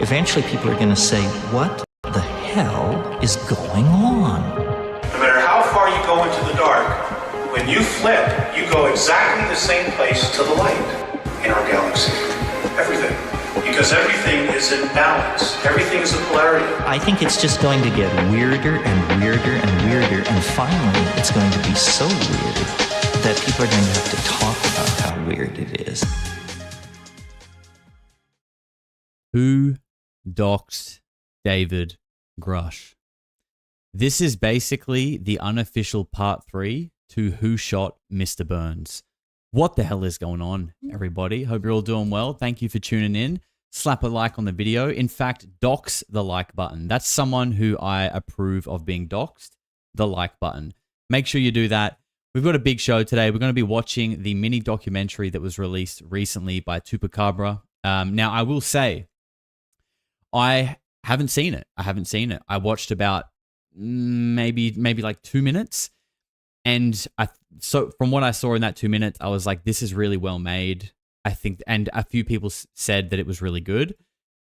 eventually people are going to say, what the hell is going on? No matter how far you go into the dark, when you flip, you go exactly the same place to the light in our galaxy. Everything. Because everything is in balance. Everything is a polarity. I think it's just going to get weirder and weirder and weirder, and finally it's going to be so weird that people are going to have to talk about how weird it is. Who doxed David Grusch? This is basically the unofficial part 3 to Who Shot Mr. Burns. What the hell is going on, everybody? Hope you're all doing well. Thank you for tuning in. Slap a like on the video. In fact, dox the like button. That's someone who I approve of being doxed. The like button. Make sure you do that. We've got a big show today. We're going to be watching the mini documentary that was released recently by Tupacabra. Now, I will say, I haven't seen it. I watched about maybe like 2 minutes. And so from what I saw in that 2 minutes, I was like, this is really well made. I think, and a few people said that it was really good.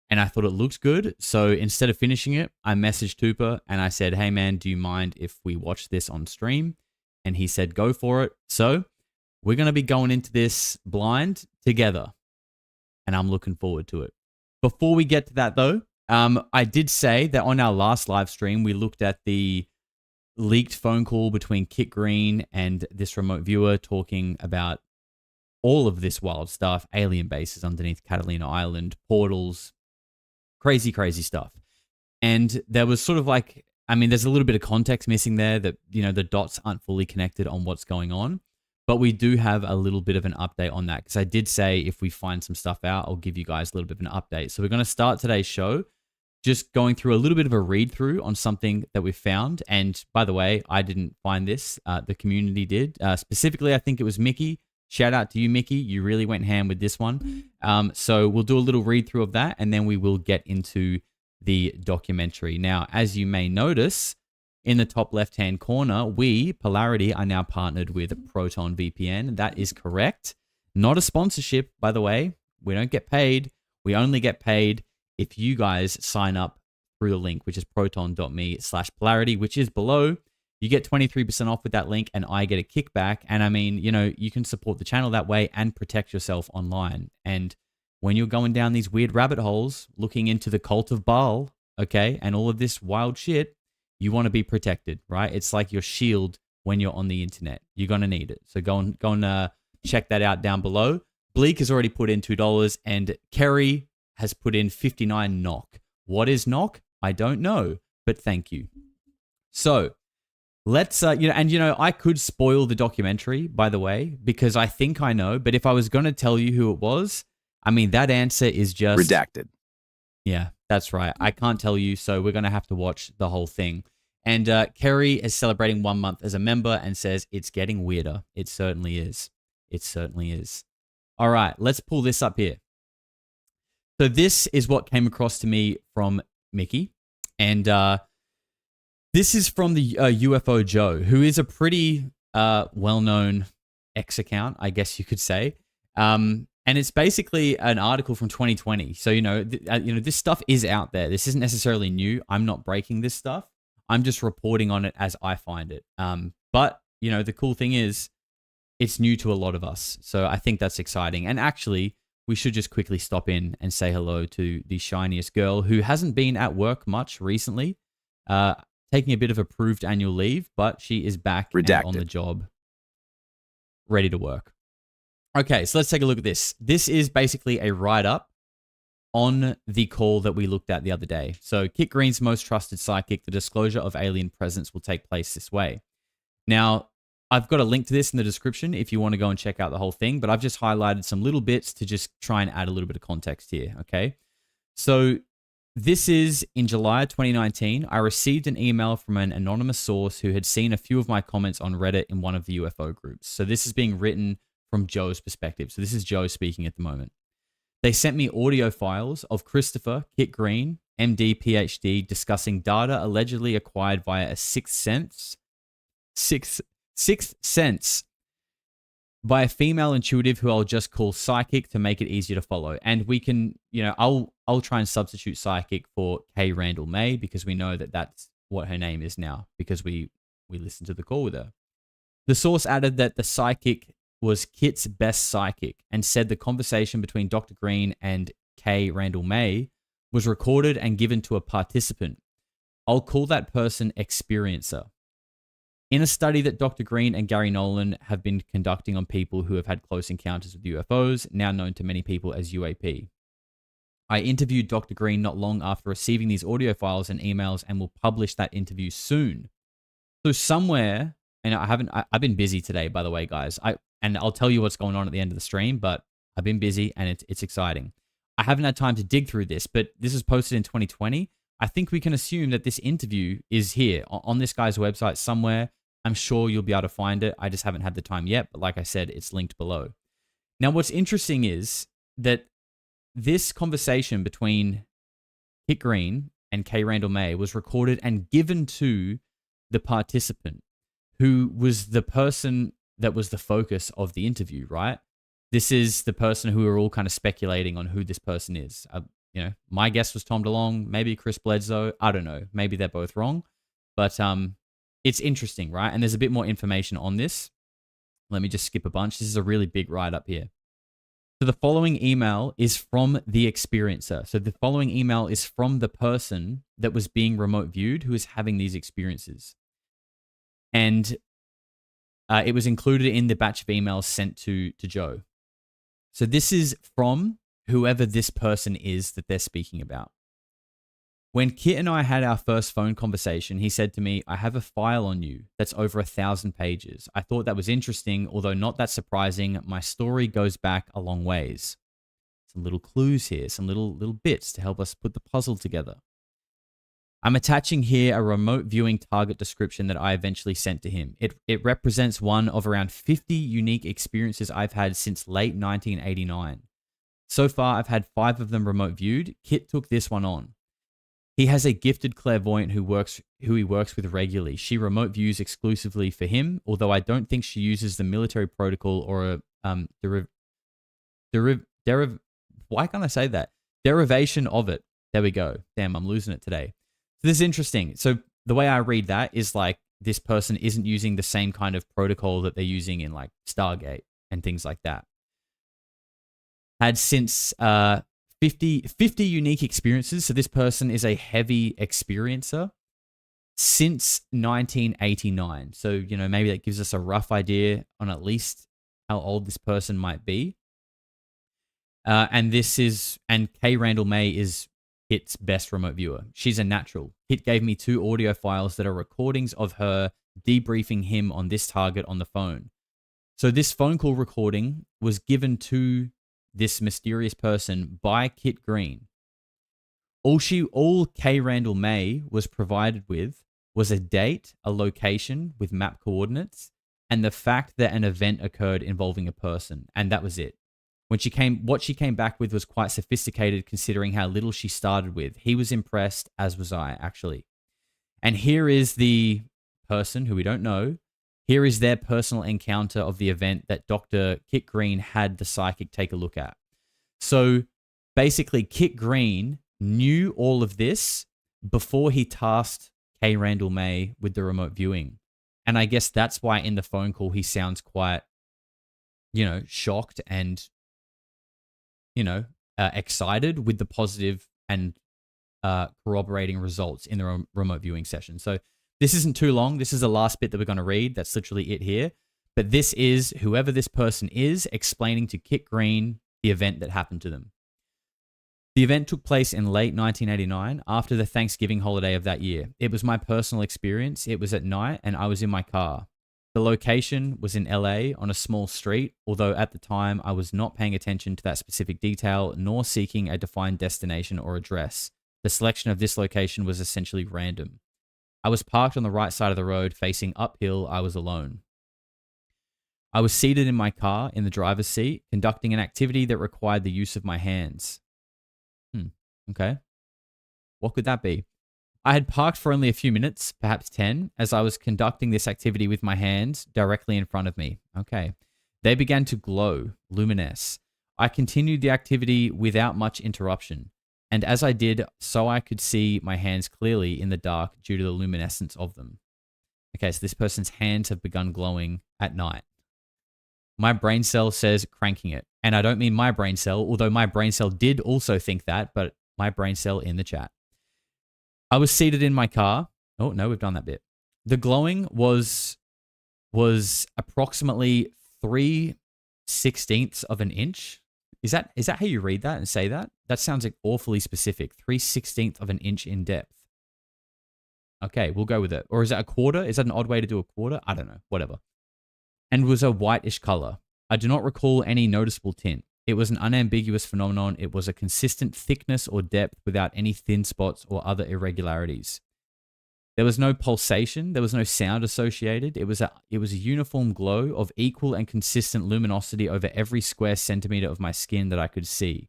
And I thought it looked good. So instead of finishing it, I messaged Tupa and I said, hey man, do you mind if we watch this on stream? And he said, go for it. So we're going to be going into this blind together. And I'm looking forward to it. Before we get to that though, I did say that on our last live stream, we looked at the leaked phone call between Kit Green and this remote viewer talking about all of this wild stuff, alien bases underneath Catalina Island, portals, crazy, crazy stuff. And there was sort of like, I mean, there's a little bit of context missing there that, you know, the dots aren't fully connected on what's going on. But we do have a little bit of an update on that because I did say if we find some stuff out, I'll give you guys a little bit of an update. So we're going to start today's show just going through a little bit of a read through on something that we found. And by the way, I didn't find this. The community did. Specifically, I think it was Mickey. Shout out to you, Mickey. You really went ham with this one. So we'll do a little read through of that and then we will get into the documentary. Now, as you may notice, in the top left-hand corner, we, Polarity, are now partnered with Proton VPN. That is correct. Not a sponsorship, by the way. We don't get paid. We only get paid if you guys sign up through the link, which is proton.me/polarity, which is below. You get 23% off with that link and I get a kickback. And I mean, you know, you can support the channel that way and protect yourself online. And when you're going down these weird rabbit holes, looking into the cult of Baal, okay, and all of this wild shit, you want to be protected, right? It's like your shield when you're on the internet. You're going to need it. So go and check that out down below. Bleak has already put in $2 and Kerry has put in 59 knock. What is knock? I don't know, but thank you. So let's, I could spoil the documentary, by the way, because I think I know, but if I was going to tell you who it was, I mean, that answer is just redacted. Yeah, that's right. I can't tell you, so we're going to have to watch the whole thing. And Kerry is celebrating 1 month as a member and says it's getting weirder. It certainly is. It certainly is. All right, let's pull this up here. So this is what came across to me from Mickey. And this is from the UFOJoe, who is a pretty well-known X account, I guess you could say. And it's basically an article from 2020. So, this stuff is out there. This isn't necessarily new. I'm not breaking this stuff. I'm just reporting on it as I find it. But, the cool thing is it's new to a lot of us. So I think that's exciting. And actually, we should just quickly stop in and say hello to the shiniest girl who hasn't been at work much recently, taking a bit of approved annual leave, but she is back and on the job, ready to work. Okay, so let's take a look at this. This is basically a write-up on the call that we looked at the other day. So Kit Green's most trusted psychic, the disclosure of alien presence will take place this way. Now, I've got a link to this in the description if you want to go and check out the whole thing, but I've just highlighted some little bits to just try and add a little bit of context here, okay? So this is in July 2019. I received an email from an anonymous source who had seen a few of my comments on Reddit in one of the UFO groups. So this is being written from Joe's perspective. So this is Joe speaking at the moment. They sent me audio files of Christopher, Kit Green, MD, PhD, discussing data allegedly acquired via a sixth sense by a female intuitive who I'll just call psychic to make it easier to follow. And we can, I'll try and substitute psychic for Kay Randall May because we know that that's what her name is now because we listened to the call with her. The source added that the psychic was Kit's best psychic and said the conversation between Dr. Green and Kay Randall May was recorded and given to a participant. I'll call that person experiencer. In a study that Dr. Green and Gary Nolan have been conducting on people who have had close encounters with UFOs, now known to many people as UAP. I interviewed Dr. Green not long after receiving these audio files and emails and will publish that interview soon. So somewhere, and I've been busy today, by the way, guys. And I'll tell you what's going on at the end of the stream, but I've been busy and it's exciting. I haven't had time to dig through this, but this is posted in 2020. I think we can assume that this interview is here on this guy's website somewhere. I'm sure you'll be able to find it. I just haven't had the time yet, but like I said, it's linked below. Now, what's interesting is that this conversation between Kit Green and Kay Randall May was recorded and given to the participant, who was the person that was the focus of the interview, right? This is the person who we're all kind of speculating on who this person is. My guess was Tom DeLonge, maybe Chris Bledsoe. I don't know. Maybe they're both wrong, but it's interesting, right? And there's a bit more information on this. Let me just skip a bunch. This is a really big write-up here. So the following email is from the experiencer. So the following email is from the person that was being remote viewed who is having these experiences. And it was included in the batch of emails sent to Joe. So this is from whoever this person is that they're speaking about. When Kit and I had our first phone conversation, he said to me, I have a file on you that's over 1,000 pages. I thought that was interesting, although not that surprising. My story goes back a long ways. Some little clues here, some little bits to help us put the puzzle together. I'm attaching here a remote viewing target description that I eventually sent to him. It represents one of around 50 unique experiences I've had since late 1989. So far, I've had 5 of them remote viewed. Kit took this one on. He has a gifted clairvoyant who he works with regularly. She remote views exclusively for him, although I don't think she uses the military protocol or a why can't I say that? Derivation of it. There we go. Damn, I'm losing it today. So this is interesting. So the way I read that is like this person isn't using the same kind of protocol that they're using in like Stargate and things like that. Had since 50 unique experiences. So this person is a heavy experiencer since 1989. So, maybe that gives us a rough idea on at least how old this person might be. And Kay Randall May is Kit's best remote viewer. She's a natural. Kit gave me 2 audio files that are recordings of her debriefing him on this target on the phone. So this phone call recording was given to this mysterious person by Kit Green. All Kay Randall May was provided with was a date, a location with map coordinates, and the fact that an event occurred involving a person, and that was it. What she came back with was quite sophisticated considering how little she started with. He was impressed, as was I, actually. And here is the person who we don't know. Here is their personal encounter of the event that Dr. Kit Green had the psychic take a look at. So basically, Kit Green knew all of this before he tasked Kay Randall May with the remote viewing. And I guess that's why in the phone call he sounds quite, shocked and, excited with the positive and corroborating results in the remote viewing session. So this isn't too long. This is the last bit that we're going to read. That's literally it here. But this is whoever this person is explaining to Kit Green the event that happened to them. The event took place in late 1989 after the Thanksgiving holiday of that year. It was my personal experience. It was at night and I was in my car. The location was in LA on a small street, although at the time I was not paying attention to that specific detail nor seeking a defined destination or address. The selection of this location was essentially random. I was parked on the right side of the road, facing uphill. I was alone. I was seated in my car in the driver's seat, conducting an activity that required the use of my hands. Okay. What could that be? I had parked for only a few minutes, perhaps 10, as I was conducting this activity with my hands directly in front of me. Okay. They began to glow, luminesce. I continued the activity without much interruption, and as I did, so I could see my hands clearly in the dark due to the luminescence of them. Okay, so this person's hands have begun glowing at night. My brain cell says cranking it. And I don't mean my brain cell, although my brain cell did also think that, but my brain cell in the chat. I was seated in my car. Oh, no, we've done that bit. The glowing was approximately 3/16 of an inch. Is that how you read that and say that? That sounds like awfully specific. 3/16 of an inch in depth. Okay, we'll go with it. Or is that a quarter? Is that an odd way to do a quarter? I don't know. Whatever. And was a whitish color. I do not recall any noticeable tint. It was an unambiguous phenomenon. It was a consistent thickness or depth without any thin spots or other irregularities. There was no pulsation. There was no sound associated. It was a uniform glow of equal and consistent luminosity over every square centimeter of my skin that I could see.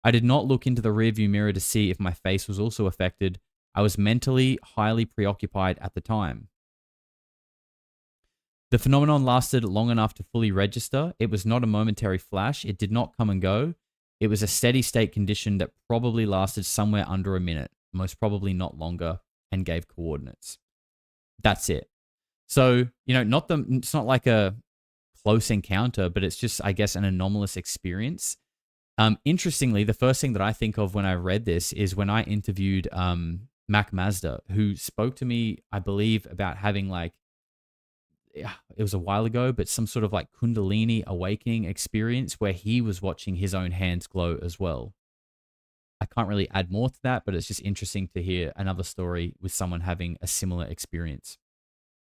I did not look into the rearview mirror to see if my face was also affected. I was mentally highly preoccupied at the time. The phenomenon lasted long enough to fully register. It was not a momentary flash. It did not come and go. It was a steady state condition that probably lasted somewhere under a minute, most probably not longer, and gave coordinates. That's it. So, it's not like a close encounter, but it's just, I guess, an anomalous experience. Interestingly, the first thing that I think of when I read this is when I interviewed Mac Mazda, who spoke to me, I believe, about having it was a while ago, but some sort of like Kundalini awakening experience where he was watching his own hands glow as well. I can't really add more to that, but it's just interesting to hear another story with someone having a similar experience.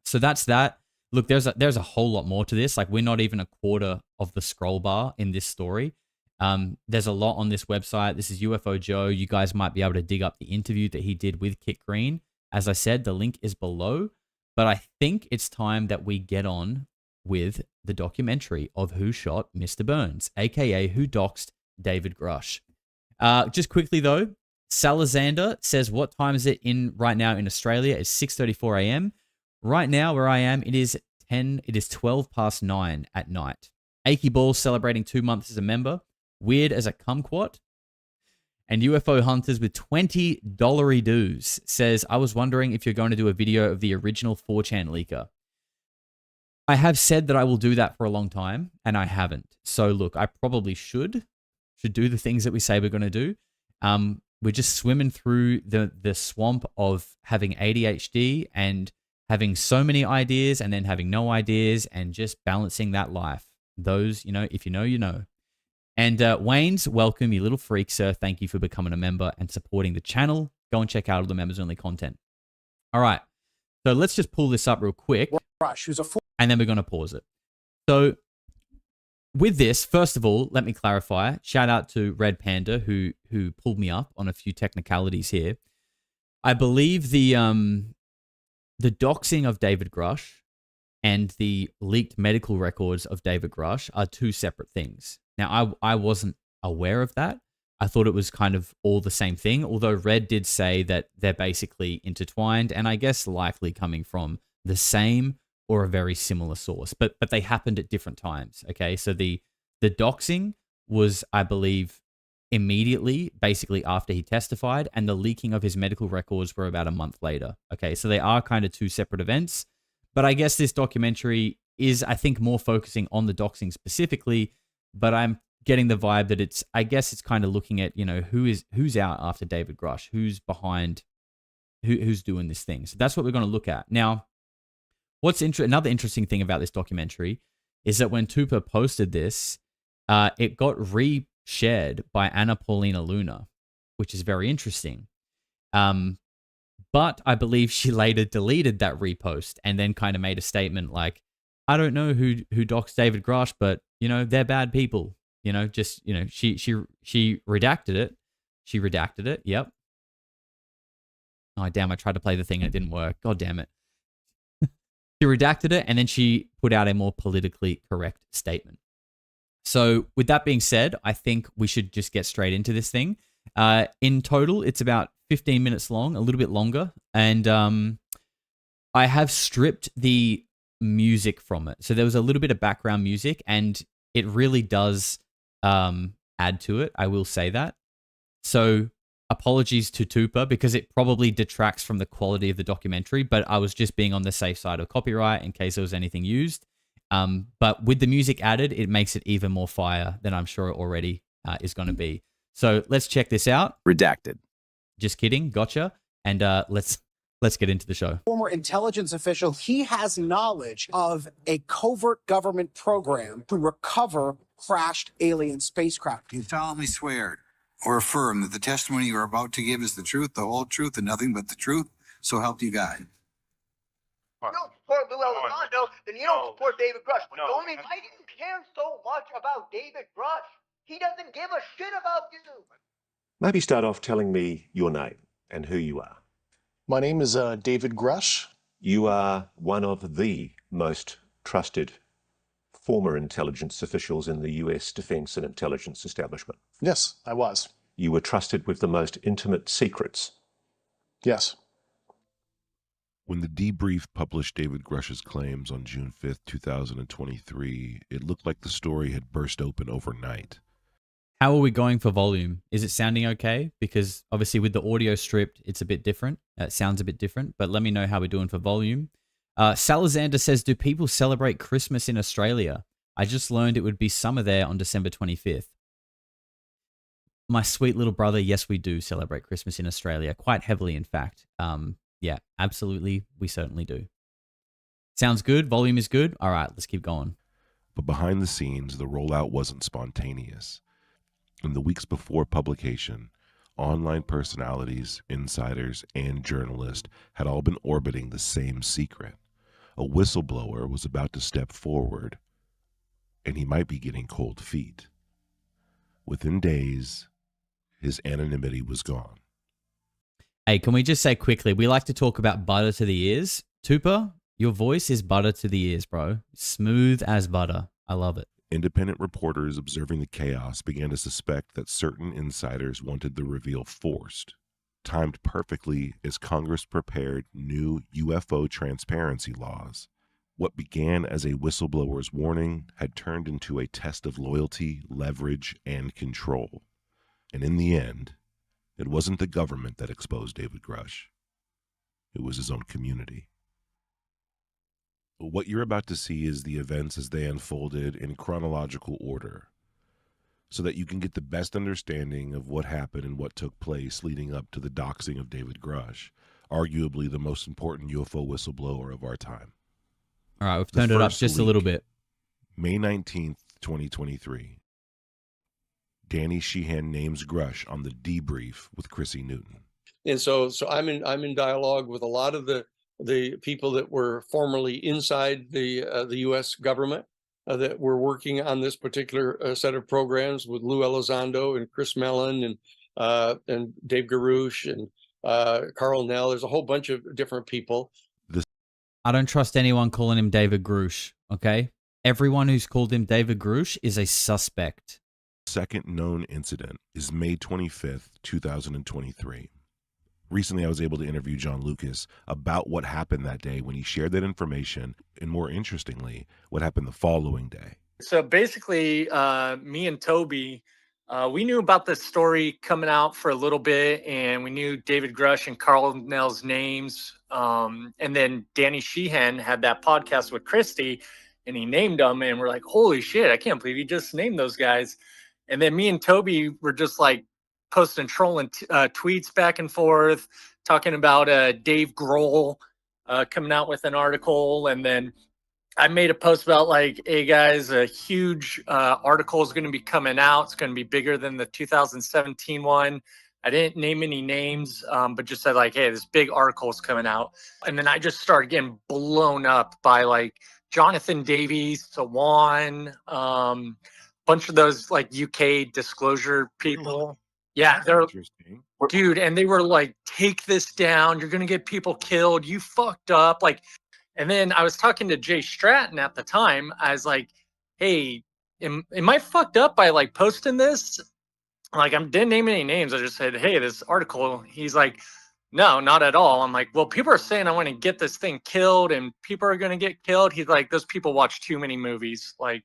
So that's that. Look, there's a whole lot more to this. Like, we're not even a quarter of the scroll bar in this story. There's a lot on this website. This is UFOJoe. You guys might be able to dig up the interview that he did with Kit Green. As I said, the link is below. But I think it's time that we get on with the documentary of who shot Mr. Burns, aka who doxed David Grusch. Just quickly though, Salazander says, what time is it in right now in Australia? It's 6:34 a.m. Right now where I am, it is 12:09 at night. Achy Balls celebrating 2 months as a member. Weird as a kumquat. And UFO Hunters with $20 dues says, I was wondering if you're going to do a video of the original 4chan leaker. I have said that I will do that for a long time, and I haven't. So look, I probably should do the things that we say we're going to do. We're just swimming through the swamp of having ADHD and having so many ideas and then having no ideas and just balancing that life. Those, if you know, you know. And Wayne's, welcome, you little freak, sir. Thank you for becoming a member and supporting the channel. Go and check out all the members-only content. All right. So let's just pull this up real quick. And then we're going to pause it. So with this, first of all, let me clarify. Shout out to Red Panda who pulled me up on a few technicalities here. I believe the doxing of David Grusch and the leaked medical records of David Grusch are two separate things. Now, I wasn't aware of that. I thought it was kind of all the same thing, although Red did say that they're basically intertwined and I guess likely coming from the same or a very similar source, but they happened at different times, okay? So the doxing was, I believe, immediately, basically after he testified, and the leaking of his medical records were about a month later, okay? So they are kind of two separate events, but I guess this documentary is, I think, more focusing on the doxing specifically, but I'm getting the vibe that it's kind of looking at, who's out after David Grusch, who's behind, who's doing this thing. So that's what we're going to look at. Now, another interesting thing about this documentary is that when Tupa posted this, it got reshared by Anna Paulina Luna, which is very interesting. But I believe she later deleted that repost and then kind of made a statement like, I don't know who doxed David Grusch, but they're bad people. She redacted it. She redacted it. Yep. Oh damn! I tried to play the thing and it didn't work. God damn it. She redacted it and then she put out a more politically correct statement. So with that being said, I think we should just get straight into this thing. In total, it's about 15 minutes long, a little bit longer, and I have stripped the music from it. So there was a little bit of background music, and it really does add to it. I will say that. So apologies to Tupa, because it probably detracts from the quality of the documentary, but I was just being on the safe side of copyright in case there was anything used. But with the music added, it makes it even more fire than I'm sure it already is going to be. So let's check this out. Redacted. Just kidding. Gotcha. And let's get into the show. Former intelligence official, he has knowledge of a covert government program to recover crashed alien spacecraft. Do you solemnly swear or affirm that the testimony you are about to give is the truth, the whole truth, and nothing but the truth? So help you God. You don't support Lou Elizondo, then you don't support David Grusch. No. I mean, I didn't care so much about David Grusch. He doesn't give a shit about you. Maybe start off telling me your name and who you are. My name is David Grusch. You are one of the most trusted former intelligence officials in the US defense and intelligence establishment. Yes, I was. You were trusted with the most intimate secrets. Yes. When the debrief published David Grusch's claims on June 5th, 2023, it looked like the story had burst open overnight. How are we going for volume? Is it sounding okay? Because obviously with the audio stripped, it's a bit different. It sounds a bit different, but let me know how we're doing for volume. Salazander says, do people celebrate Christmas in Australia? I just learned it would be summer there on December 25th. My sweet little brother, yes, we do celebrate Christmas in Australia, quite heavily, in fact. Yeah, absolutely. We certainly do. Sounds good. Volume is good. All right, let's keep going. But behind the scenes, the rollout wasn't spontaneous. In the weeks before publication, online personalities, insiders, and journalists had all been orbiting the same secret. A whistleblower was about to step forward, and he might be getting cold feet. Within days, his anonymity was gone. Hey, can we just say quickly, we like to talk about butter to the ears. Tupa, your voice is butter to the ears, bro. Smooth as butter. I love it. Independent reporters observing the chaos began to suspect that certain insiders wanted the reveal forced, timed perfectly as Congress prepared new UFO transparency laws. What began as a whistleblower's warning had turned into a test of loyalty, leverage, and control. And in the end, it wasn't the government that exposed David Grusch. It was his own community. What you're about to see is the events as they unfolded in chronological order, so that you can get the best understanding of what happened and what took place leading up to the doxing of David Grusch, arguably the most important UFO whistleblower of our time. All right, we've turned it up just a little bit. May 19th, 2023. Danny Sheehan names Grusch on the debrief with Chrissy Newton. And so I'm in dialogue with a lot of the people that were formerly inside the U.S. government that were working on this particular set of programs with Lou Elizondo and Chris Mellon and Dave Grusch and Carl Nell. There's a whole bunch of different people. I don't trust anyone calling him David Grusch, okay? Everyone who's called him David Grusch is a suspect. Second known incident is May 25th, 2023. Recently, I was able to interview John Lucas about what happened that day when he shared that information, and more interestingly, what happened the following day. So basically, me and Toby, we knew about this story coming out for a little bit, and we knew David Grusch and Carl Nell's names. And then Danny Sheehan had that podcast with Christy, and he named them, and we're like, holy shit, I can't believe he just named those guys. And then me and Toby were just like posting trolling tweets back and forth, talking about Dave Grohl coming out with an article. And then I made a post about like, hey guys, a huge article is going to be coming out. It's going to be bigger than the 2017 one. I didn't name any names, but just said like, hey, this big article is coming out. And then I just started getting blown up by like Jonathan Davies, Sawan, bunch of those like UK disclosure people. Yeah, they're dude, and they were like, take this down. You're gonna get people killed. You fucked up. Like, and then I was talking to Jay Stratton at the time. I was like, hey, am I fucked up by like posting this? Like, I didn't name any names. I just said, hey, this article. He's like, no, not at all. I'm like, well, people are saying I want to get this thing killed and people are going to get killed. He's like, those people watch too many movies. Like,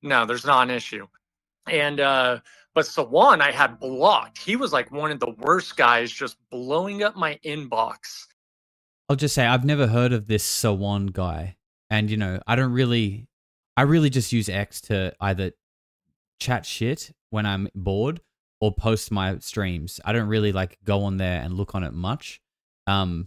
no, there's not an issue. And, but Sawan I had blocked. He was like one of the worst guys, just blowing up my inbox. I'll just say, I've never heard of this Sawan guy. And, you know, I really just use X to either chat shit when I'm bored or post my streams. I don't really like go on there and look on it much. So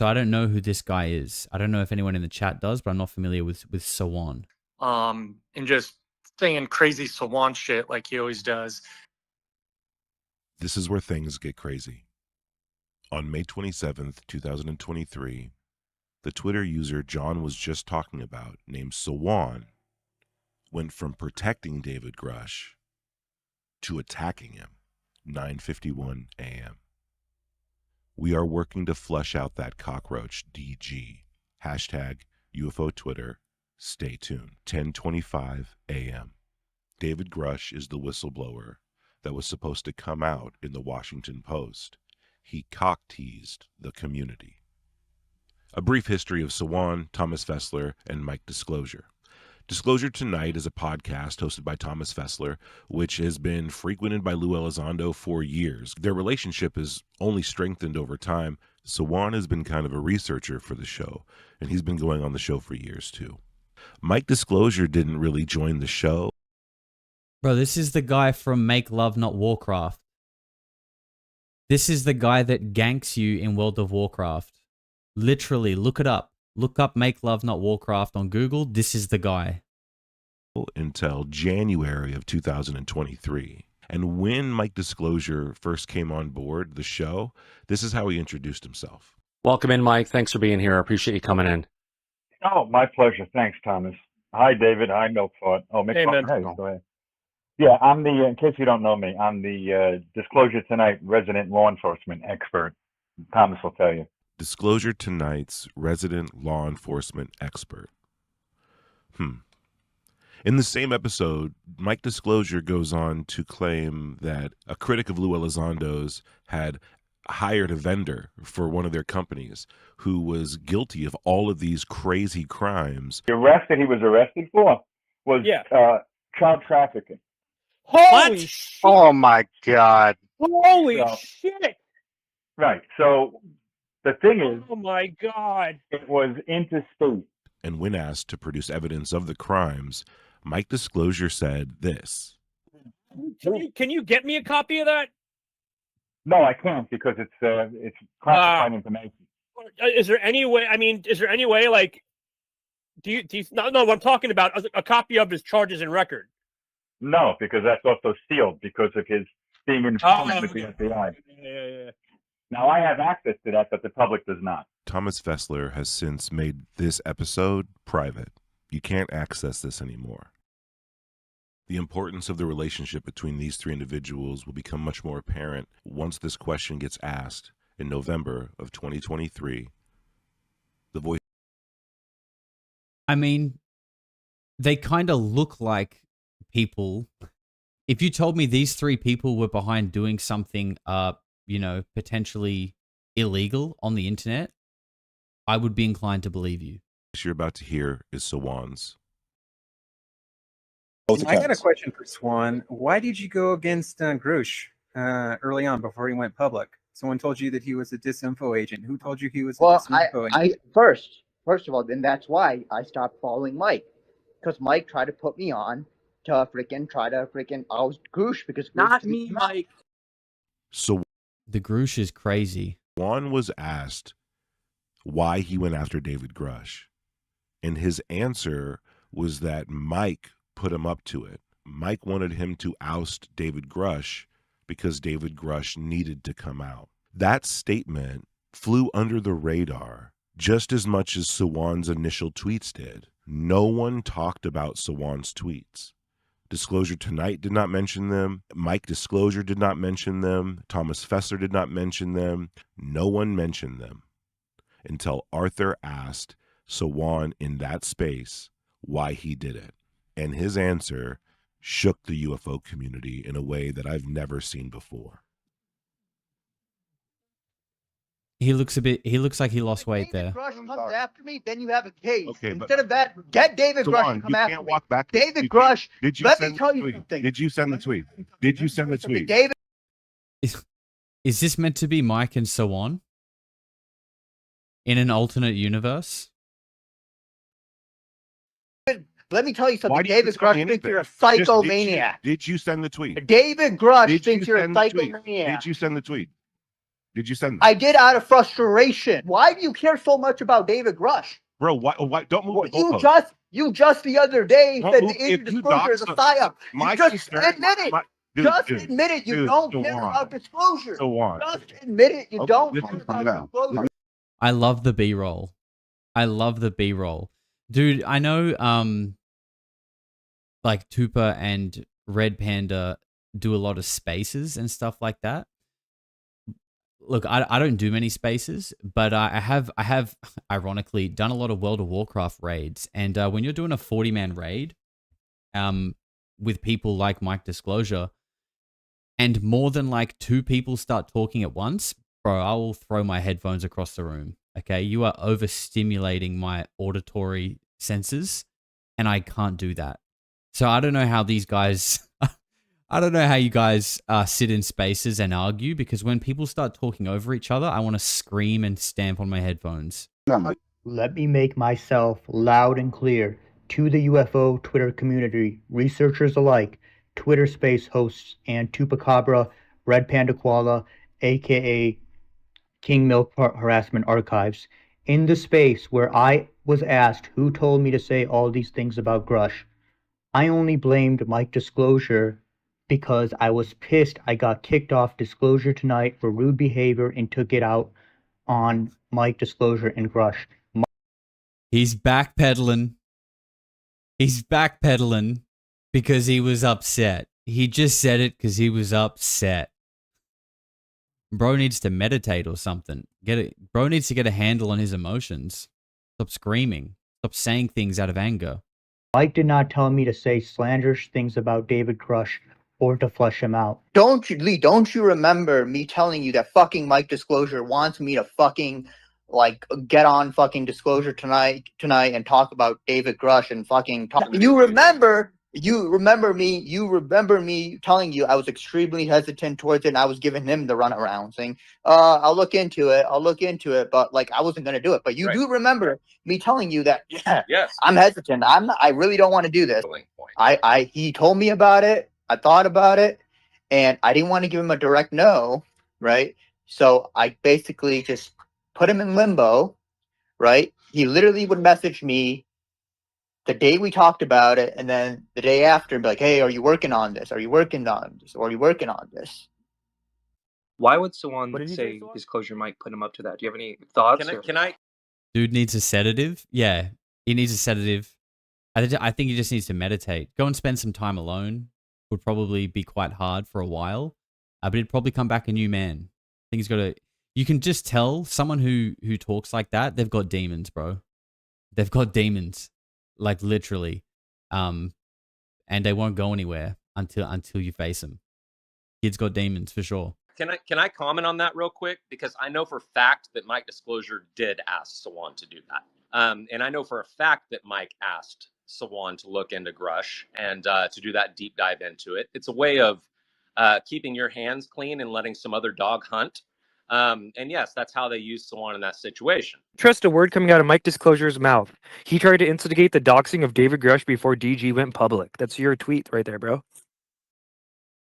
I don't know who this guy is. I don't know if anyone in the chat does, but I'm not familiar with Sawan. And just saying crazy Sawan shit like he always does. This is where things get crazy. On May 27th, 2023, the Twitter user John was just talking about, named Sawan, went from protecting David Grusch to attacking him. 9:51 a.m. We are working to flush out that cockroach, DG. Hashtag UFO Twitter. Stay tuned. 10:25 a.m. David Grusch is the whistleblower that was supposed to come out in the Washington Post. He cock-teased the community. A brief history of Sawan, Thomas Fessler, and Mike Disclosure. Disclosure Tonight is a podcast hosted by Thomas Fessler, which has been frequented by Lou Elizondo for years. Their relationship has only strengthened over time. Sawan has been kind of a researcher for the show, and he's been going on the show for years too. Mike Disclosure didn't really join the show. Bro, this is the guy from Make Love Not Warcraft. This is the guy that ganks you in World of Warcraft. Literally, look it up. Look up Make Love Not Warcraft on Google. This is the guy. Until January of 2023. And when Mike Disclosure first came on board the show, this is how he introduced himself. Welcome in, Mike. Thanks for being here. I appreciate you coming in. Oh, my pleasure. Thanks, Thomas. Hi, David. Hi, Milford. Oh, Hey, man. Hey, go ahead. Yeah, I'm the, in case you don't know me, I'm the Disclosure Tonight resident law enforcement expert. Thomas will tell you. Disclosure Tonight's resident law enforcement expert. In the same episode, Mike Disclosure goes on to claim that a critic of Lou Elizondo's had hired a vendor for one of their companies who was guilty of all of these crazy crimes. The arrest that he was arrested for was child trafficking. Holy shit! Oh, my God. Holy shit! Right. So the thing is, Oh my God! it was interstate. And when asked to produce evidence of the crimes, Mike Disclosure said this. Can you get me a copy of that? No, I can't because it's classified information. Is there any way? I mean, is there any way? Like, do you? No, what I'm talking about a copy of his charges and record. No, because that's also sealed because of his being informed with the FBI. Yeah. Now, I have access to that, but the public does not. Thomas Fessler has since made this episode private. You can't access this anymore. The importance of the relationship between these three individuals will become much more apparent once this question gets asked in November of 2023. The voice. I mean, they kind of look like people. If you told me these three people were behind doing something, potentially illegal on the internet, I would be inclined to believe you. What you're about to hear is Sawan's. I got a question for Swan. Why did you go against Grusch early on before he went public? Someone told you that he was a disinfo agent. Who told you he was a disinfo agent? First of all, then that's why I stopped following Mike, because Mike tried to put me on to I was Grusch because Grusch Not me, Mike. So the Grusch is crazy. Juan was asked why he went after David Grusch, and his answer was that Mike put him up to it. Mike wanted him to oust David Grusch because David Grusch needed to come out. That statement flew under the radar just as much as Sawan's initial tweets did. No one talked about Sawan's tweets. Disclosure Tonight did not mention them. Mike Disclosure did not mention them. Thomas Fessler did not mention them. No one mentioned them until Arthur asked Sawan in that space why he did it. And his answer shook the UFO community in a way that I've never seen before. He looks like he lost weight there. Grush comes after me, then you have a case. Okay, but Instead of that, get David Grush Sawan, to come you after can't me. walk back. David Grush, Did you let me send tell the you tweet? something. Did you send the tweet? Did you send the tweet? David, Is this meant to be Mike and Sawan in an alternate universe? let me tell you Why something. do you David tell me Grush thinks anything? you're a Just psychomaniac. Did you send the tweet? David Grush Did thinks you you're a send the tweet? psychomaniac. Did you send the tweet? Did you send it? I did out of frustration. Why do you care so much about David Grush? Bro, why don't move the You goalpost. just the other day Don't said move- the agent if you disclosure is a dox psyop. my You just concern- admit it. Dude, Admit it. You dude, don't go care on. about disclosure. Go on. Just admit it. You Okay, don't listen, care calm about down. disclosure. I love the B-roll. I love the B-roll. Dude, I know like Tupa and Red Panda do a lot of spaces and stuff like that. Look, I don't do many spaces, but I have ironically done a lot of World of Warcraft raids. And when you're doing a 40-man raid with people like Mike Disclosure, and more than like 2 people start talking at once, bro, I will throw my headphones across the room. Okay, you are overstimulating my auditory senses, and I can't do that. So I don't know how these guys... I don't know how you guys sit in spaces and argue, because when people start talking over each other, I want to scream and stamp on my headphones. Let me make myself loud and clear to the UFO Twitter community, researchers alike, Twitter space hosts, and Tupacabra, Red Panda Koala, aka King Milk Harassment Archives. In the space where I was asked who told me to say all these things about Grush, I only blamed Mike Disclosure because I was pissed I got kicked off Disclosure Tonight for rude behavior and took it out on Mike Disclosure and Grush. He's backpedaling. He's backpedaling because he was upset. He just said it because he was upset. Bro needs to meditate or something. Bro needs to get a handle on his emotions. Stop screaming. Stop saying things out of anger. Mike did not tell me to say slanderous things about David Grush or to flush him out. Don't you remember me telling you that fucking Mike Disclosure wants me to fucking like get on fucking Disclosure tonight and talk about David Grush and fucking talk. You remember me telling you I was extremely hesitant towards it, and I was giving him the runaround saying, I'll look into it, but like I wasn't gonna do it. But you do remember me telling you that yes. I'm hesitant. I really don't want to do this. He told me about it. I thought about it, and I didn't want to give him a direct no, right? So I basically just put him in limbo, right? He literally would message me the day we talked about it, and then the day after, be like, "Hey, are you working on this? Are you working on this? Or are you working on this?" Why would someone say Disclosure might put him up to that? Do you have any thoughts? Can I? Dude needs a sedative? Yeah, he needs a sedative. I think he just needs to meditate. Go and spend some time alone. Would probably be quite hard for a while, but he'd probably come back a new man. I think he's got to... You can just tell someone who talks like that, they've got demons, bro. They've got demons, like literally, and they won't go anywhere until you face them. Kid's got demons for sure. Can I comment on that real quick? Because I know for a fact that Mike Disclosure did ask Sawan to do that. And I know for a fact that Mike asked Sawan to look into Grush and to do that deep dive into it. It's a way of keeping your hands clean and letting some other dog hunt. And yes, that's how they used Sawan in that situation. Trust a word coming out of Mike Disclosure's mouth. He tried to instigate the doxing of David Grush before DG went public. That's your tweet right there, bro.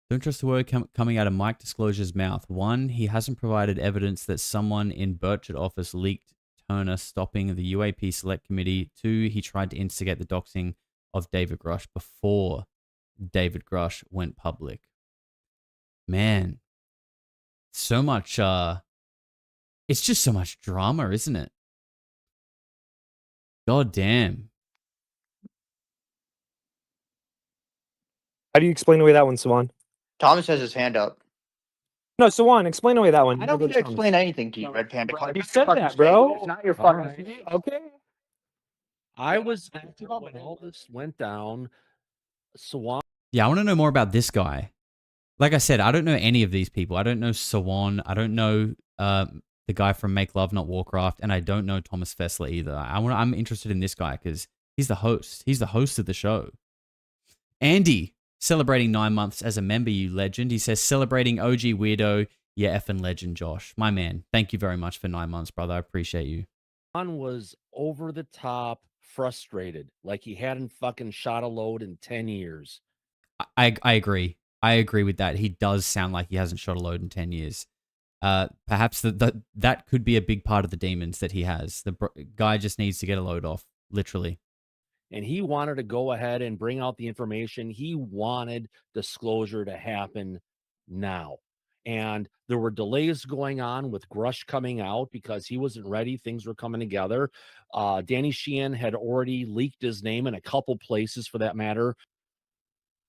Don't trust the word coming out of Mike Disclosure's mouth. 1, he hasn't provided evidence that someone in Burchett office leaked Turner stopping the UAP Select Committee. 2, he tried to instigate the doxing of David Grush before David Grush went public. Man, so much, it's just so much drama, isn't it? God damn. How do you explain away that one, Sawan? Thomas has his hand up. No, Sawan, explain away that one. I don't need to explain anything to you, Red Panda. You said that, bro. It's not your fucking. Okay. I was active when all this went down. Sawan. Yeah, I want to know more about this guy. Like I said, I don't know any of these people. I don't know Sawan. I don't know the guy from Make Love Not Warcraft, and I don't know Thomas Fessler either. I'm interested in this guy because he's the host. He's the host of the show. Andy, celebrating 9 months as a member, you legend. He says, celebrating OG Weirdo, you effing legend, Josh. My man, thank you very much for 9 months, brother. I appreciate you. John was over the top frustrated, like he hadn't fucking shot a load in 10 years. I agree. I agree with that. He does sound like he hasn't shot a load in 10 years. Perhaps that could be a big part of the demons that he has. The guy just needs to get a load off, literally. And he wanted to go ahead and bring out the information. He wanted disclosure to happen now. And there were delays going on with Grusch coming out because he wasn't ready. Things were coming together. Danny Sheehan had already leaked his name in a couple places for that matter.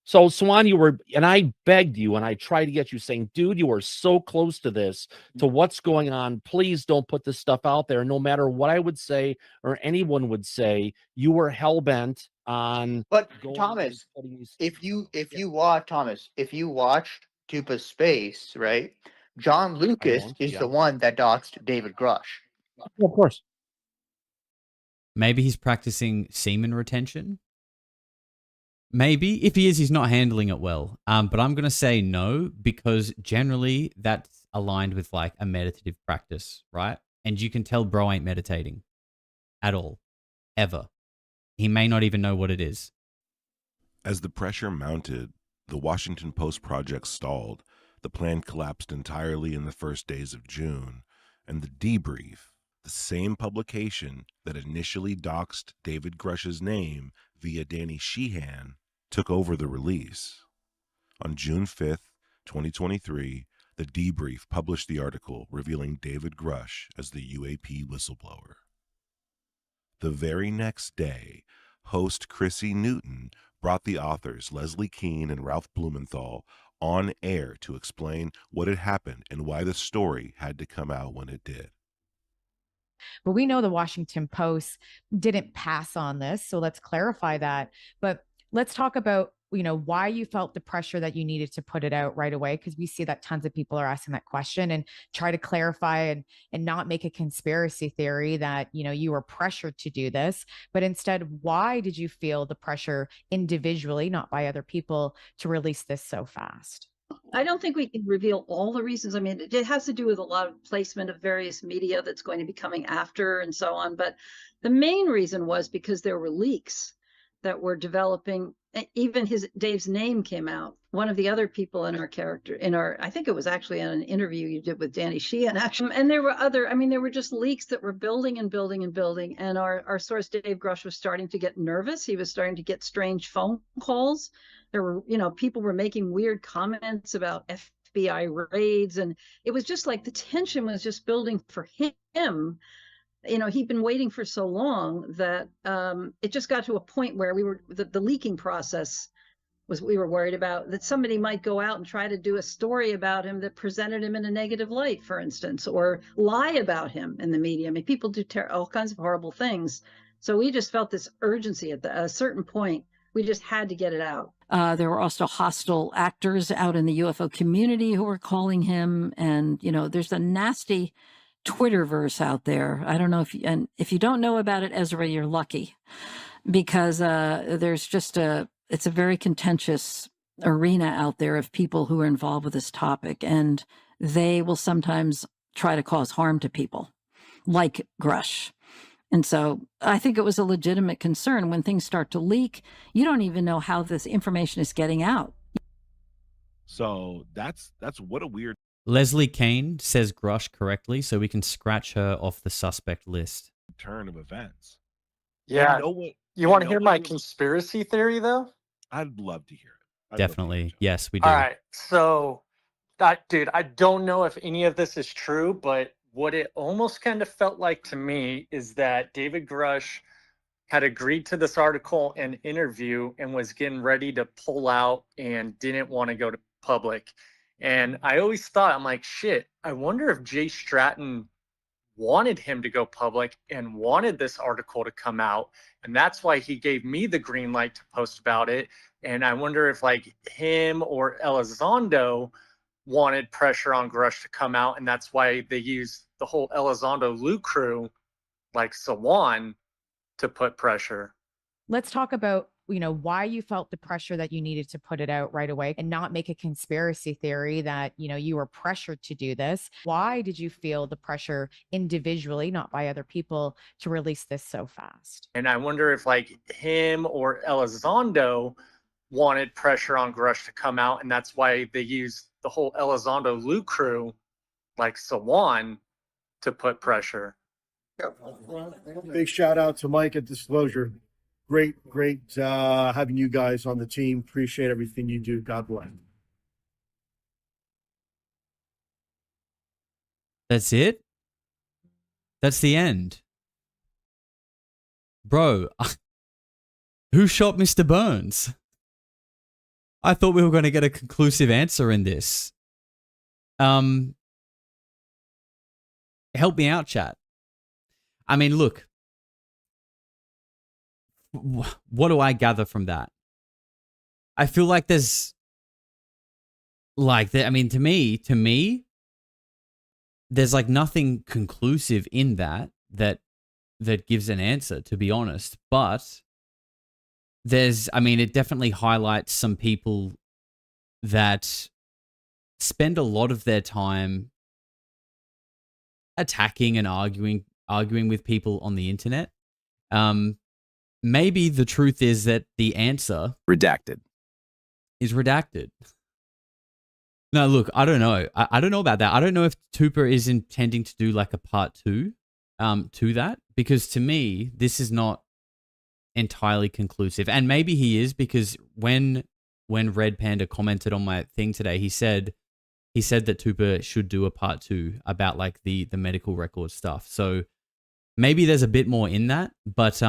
So Swan, and I begged you and I tried to get you saying, dude, you are so close to this, to what's going on. Please don't put this stuff out there. No matter what I would say or anyone would say, you were hell-bent on. But Thomas, if you watched Tupa's Space, right? John Lucas is the one that doxed David Grusch. Of course. Maybe he's practicing semen retention. Maybe. If he is, he's not handling it well. But I'm going to say no, because generally that's aligned with like a meditative practice, right? And you can tell bro ain't meditating at all, ever. He may not even know what it is. As the pressure mounted, the Washington Post project stalled, the plan collapsed entirely in the first days of June, and the Debrief, the same publication that initially doxed David Grusch's name via Danny Sheehan, took over the release. On June 5th, 2023, the Debrief published the article revealing David Grusch as the UAP whistleblower. The very next day, host Chrissy Newton brought the authors Leslie Kean and Ralph Blumenthal on air to explain what had happened and why the story had to come out when it did. But we know the Washington Post didn't pass on this, so let's clarify that. But let's talk about, why you felt the pressure that you needed to put it out right away, because we see that tons of people are asking that question, and try to clarify and not make a conspiracy theory that, you were pressured to do this, but instead, why did you feel the pressure individually, not by other people, to release this so fast? I don't think we can reveal all the reasons. I mean, it has to do with a lot of placement of various media that's going to be coming after and so on. But the main reason was because there were leaks that were developing. Even Dave's name came out. One of the other people in I think it was actually on an interview you did with Danny Sheehan, actually. And there were just leaks that were building and building and building. And our source, Dave Grusch, was starting to get nervous. He was starting to get strange phone calls. There were, people were making weird comments about FBI raids. And it was just like the tension was just building for him. He'd been waiting for so long that it just got to a point where the leaking process we were worried about, that somebody might go out and try to do a story about him that presented him in a negative light, for instance, or lie about him in the media. I mean, people do all kinds of horrible things. So we just felt this urgency at a certain point. We just had to get it out. There were also hostile actors out in the UFO community who were calling him. And, there's a nasty Twitterverse out there. I don't know if you don't know about it, Ezra, you're lucky, because there's just it's a very contentious arena out there of people who are involved with this topic, and they will sometimes try to cause harm to people like Grusch. And so I think it was a legitimate concern. When things start to leak, you don't even know how this information is getting out. So that's what a weird. Leslie Kane says Grusch correctly, so we can scratch her off the suspect list. Turn of events. Yeah. You want to hear my conspiracy theory, though? I'd love to hear it. Definitely. Yes, we do. All right. So, dude, I don't know if any of this is true, but what it almost kind of felt like to me is that David Grusch had agreed to this article and interview and was getting ready to pull out and didn't want to go to public. And I always thought, I'm like, shit, I wonder if Jay Stratton wanted him to go public and wanted this article to come out. And that's why he gave me the green light to post about it. And I wonder if like him or Elizondo wanted pressure on Grusch to come out, and that's why they used the whole Elizondo Lou crew, like Sawan, to put pressure. Let's talk about, why you felt the pressure that you needed to put it out right away and not make a conspiracy theory that, you were pressured to do this. Why did you feel the pressure individually, not by other people, to release this so fast? And I wonder if like him or Elizondo wanted pressure on Grusch to come out, and that's why they used the whole Elizondo Lou crew, like Sawan, to put pressure. Big shout out to Mike at Disclosure. Great having you guys on the team. Appreciate everything you do. God bless. That's it? That's the end. Bro, who shot Mr. Burns? I thought we were going to get a conclusive answer in this. Help me out, chat. I mean, look. What do I gather from that? I feel like there's like, I mean, to me, there's like nothing conclusive in that gives an answer, to be honest. But I mean, it definitely highlights some people that spend a lot of their time attacking and arguing with people on the internet. Maybe the truth is that the answer is redacted. No, look, I don't know. I don't know about that. I don't know if Tupa is intending to do like a part 2 to that, because to me, this is not entirely conclusive. And maybe he is, because when Red Panda commented on my thing today, he said that Tupa should do a part 2 about like the medical record stuff. So maybe there's a bit more in that, but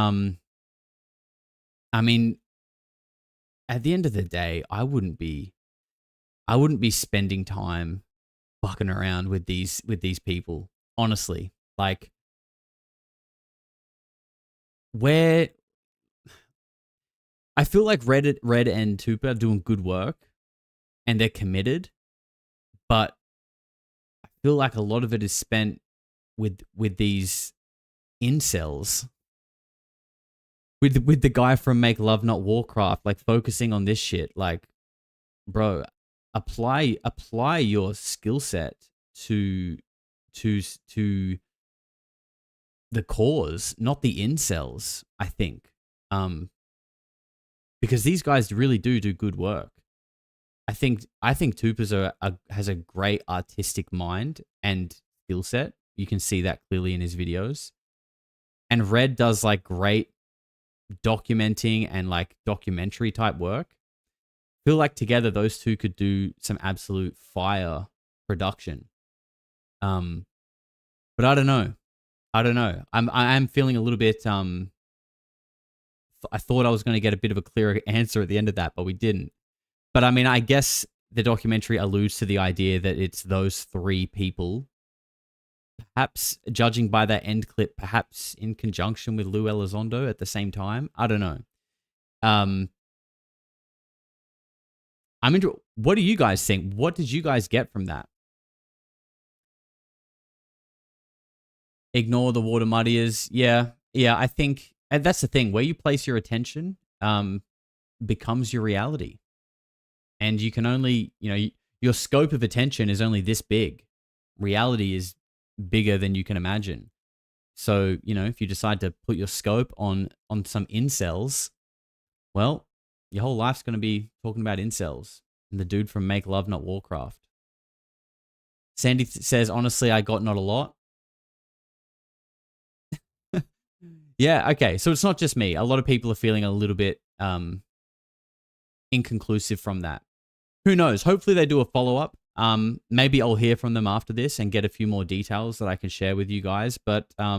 I mean, at the end of the day, I wouldn't be spending time fucking around with these people, honestly. Like, where I feel like Red and Tupa are doing good work and they're committed, but I feel like a lot of it is spent with these incels. With the guy from Make Love Not Warcraft, like focusing on this shit. Like, bro, apply your skill set to the cause, not the incels, I think. Because these guys really do good work. I think Tupa's has a great artistic mind and skill set. You can see that clearly in his videos. And Red does like great documenting and like documentary type work. I feel like together those two could do some absolute fire production. But I don't know. I'm feeling a little bit I thought I was going to get a bit of a clearer answer at the end of that, but we didn't. But I mean, I guess the documentary alludes to the idea that it's those 3 people, perhaps judging by that end clip, perhaps in conjunction with Lou Elizondo at the same time. I don't know. What do you guys think? What did you guys get from that? Ignore the water muddiers. Yeah, I think, and that's the thing, where you place your attention becomes your reality. And you can only, your scope of attention is only this big. Reality is bigger than you can imagine. So, if you decide to put your scope on some incels, well, your whole life's going to be talking about incels and the dude from Make Love Not Warcraft. Sandy says, honestly, I got not a lot. Yeah, okay. So it's not just me. A lot of people are feeling a little bit inconclusive from that. Who knows? Hopefully they do a follow-up. Maybe I'll hear from them after this and get a few more details that I can share with you guys. But, I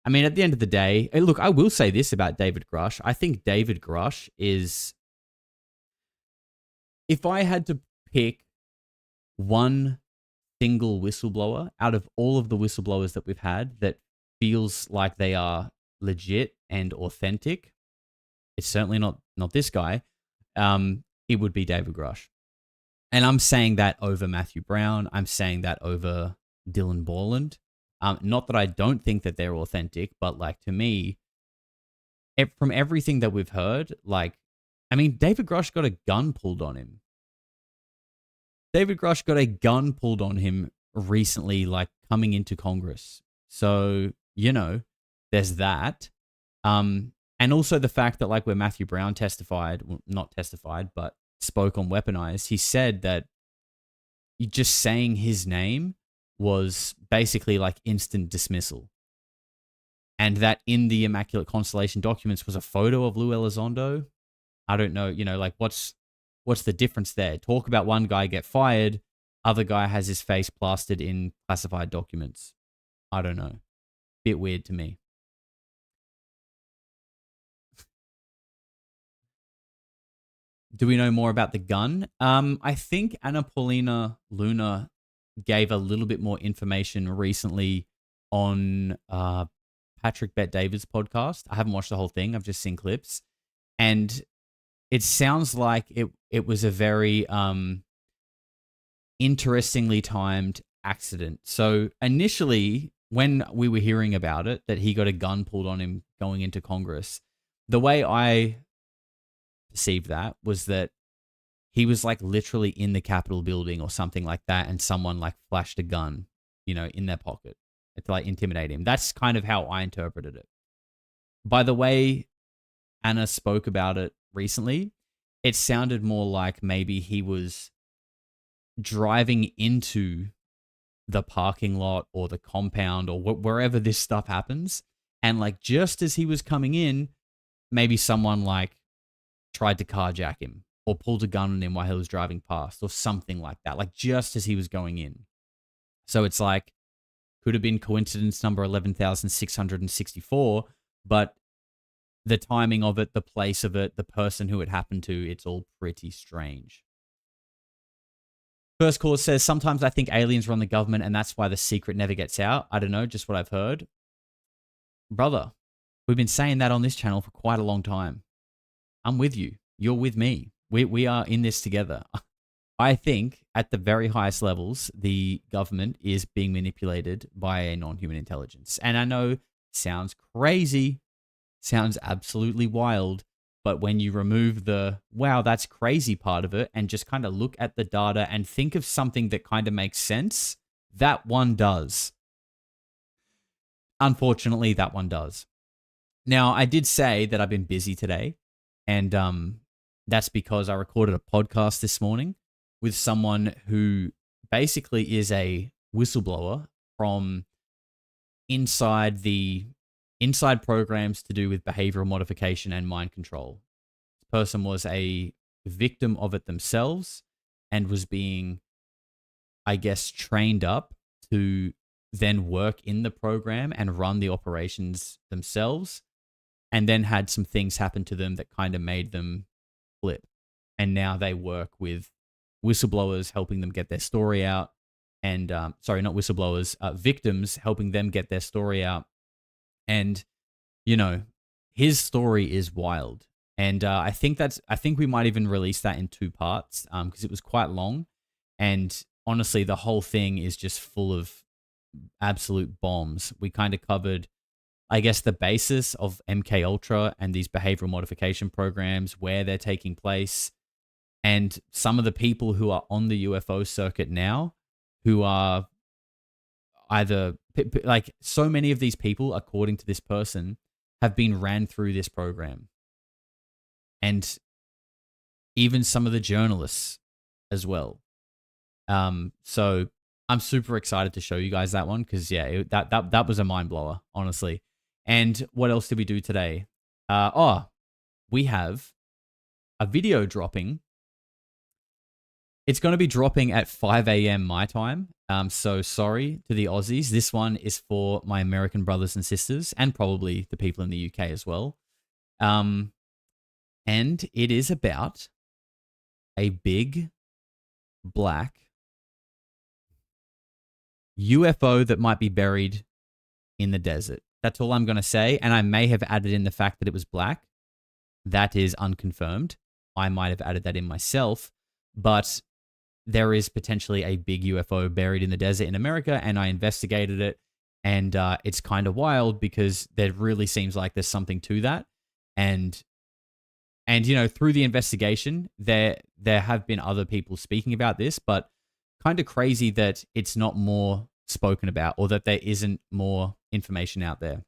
mean, at the end of the day, look, I will say this about David Grusch. I think David Grusch is, if I had to pick one single whistleblower out of all of the whistleblowers that we've had that feels like they are legit and authentic, it's certainly not this guy. It would be David Grusch. And I'm saying that over Matthew Brown. I'm saying that over Dylan Borland. Not that I don't think that they're authentic, but like to me, from everything that we've heard, like, I mean, David Grusch got a gun pulled on him. David Grusch got a gun pulled on him recently, like coming into Congress. So, you know, there's that. And also the fact that like where Matthew Brown testified, well, not testified, but spoke on Weaponized, he said that just saying his name was basically like instant dismissal. And that in the Immaculate Constellation documents was a photo of Lou Elizondo. I don't know, you know, like what's the difference there? Talk about one guy get fired, other guy has his face plastered in classified documents. I don't know. Bit weird to me. Do we know more about the gun? I think Anna Paulina Luna gave a little bit more information recently on Patrick Bet-David's podcast. I haven't watched the whole thing. I've just seen clips. And it sounds like it was a very interestingly timed accident. So initially, when we were hearing about it, that he got a gun pulled on him going into Congress, the way I perceived that was that he was like literally in the Capitol building or something like that, and someone like flashed a gun, you know, in their pocket to like intimidate him. That's kind of how I interpreted it. By the way Anna spoke about it recently, it sounded more like maybe he was driving into the parking lot or the compound or wherever this stuff happens, and like just as he was coming in, maybe someone like tried to carjack him or pulled a gun on him while he was driving past or something like that, like just as he was going in. So it's like, could have been coincidence number 11,664, but the timing of it, the place of it, the person who it happened to, it's all pretty strange. First Cause says, sometimes I think aliens run the government and that's why the secret never gets out. I don't know, just what I've heard. Brother, we've been saying that on this channel for quite a long time. I'm with you. You're with me. We are in this together. I think at the very highest levels, the government is being manipulated by a non-human intelligence. And I know sounds crazy, sounds absolutely wild, but when you remove the, wow, that's crazy part of it and just kind of look at the data and think of something that kind of makes sense, that one does. Unfortunately, that one does. Now, I did say that I've been busy today, and that's because I recorded a podcast this morning with someone who basically is a whistleblower from inside programs to do with behavioral modification and mind control. This person was a victim of it themselves and was being, I guess, trained up to then work in the program and run the operations themselves, and then had some things happen to them that kind of made them flip. And now they work with whistleblowers, helping them get their story out. And, sorry, not whistleblowers, victims, helping them get their story out. And, you know, his story is wild. And I think we might even release that in 2 parts because it was quite long. And honestly, the whole thing is just full of absolute bombs. We kind of covered, I guess, the basis of MK Ultra and these behavioral modification programs, where they're taking place, and some of the people who are on the UFO circuit now, who are either, like, so many of these people, according to this person, have been ran through this program. And even some of the journalists as well. So I'm super excited to show you guys that one because, yeah, that was a mind blower, honestly. And what else did we do today? We have a video dropping. It's going to be dropping at 5 a.m. my time. So sorry to the Aussies. This one is for my American brothers and sisters and probably the people in the UK as well. And it is about a big black UFO that might be buried in the desert. That's all I'm going to say. And I may have added in the fact that it was black. That is unconfirmed. I might have added that in myself. But there is potentially a big UFO buried in the desert in America, and I investigated it, and it's kind of wild because there really seems like there's something to that, and you know, through the investigation, there have been other people speaking about this, but kind of crazy that it's not more spoken about, or that there isn't more information out there.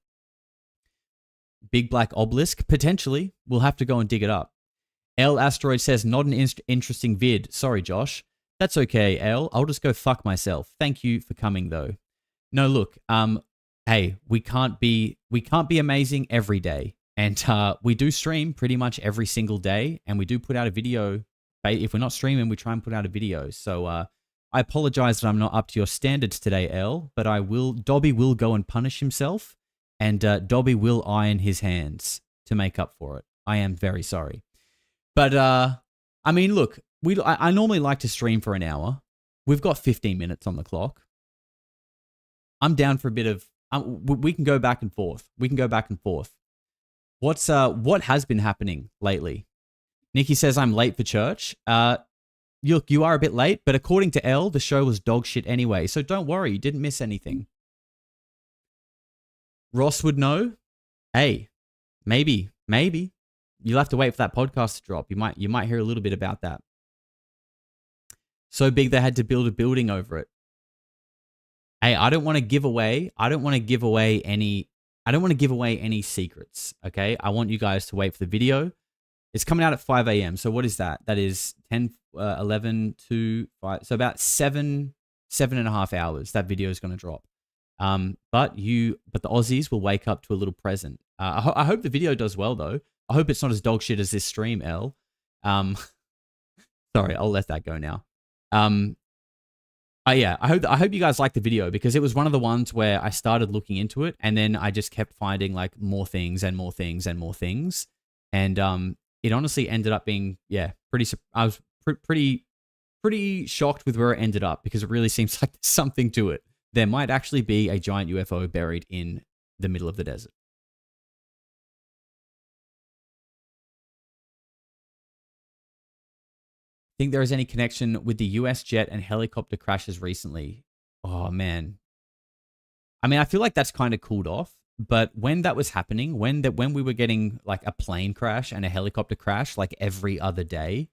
Big black obelisk, potentially. We'll have to go and dig it up. L Asteroid says, not an interesting vid. Sorry, Josh. That's okay, L. I'll just go fuck myself. Thank you for coming, though. No, look, hey, we can't be amazing every day. And we do stream pretty much every single day, and we do put out a video. If we're not streaming, we try and put out a video. So I apologize that I'm not up to your standards today, L, but Dobby will go and punish himself, and Dobby will iron his hands to make up for it. I am very sorry. But, I mean, look, I normally like to stream for an hour. We've got 15 minutes on the clock. I'm down for a bit of... we can go back and forth. What has been happening lately? Nikki says, I'm late for church. Look, you are a bit late, but according to Elle, the show was dog shit anyway, so don't worry, you didn't miss anything. Ross would know. Hey, maybe. You'll have to wait for that podcast to drop. You might hear a little bit about that. So big they had to build a building over it. Hey, I don't want to give away any secrets, okay? I want you guys to wait for the video. It's coming out at 5 a.m. So what is that? That is 10, 11 to 5. So about 7.5 hours that video is going to drop. But the Aussies will wake up to a little present. I hope the video does well, though. I hope it's not as dog shit as this stream, L. Sorry, I'll let that go now. Yeah, I hope you guys like the video, because it was one of the ones where I started looking into it, and then I just kept finding like more things and more things and more things, and it honestly ended up being I was pretty shocked with where it ended up, because it really seems like there's something to it. There might actually be a giant UFO buried in the middle of the desert. Think there is any connection with the US jet and helicopter crashes recently? Oh, man. I mean, I feel like that's kind of cooled off, but when that was happening, when we were getting like a plane crash and a helicopter crash like every other day,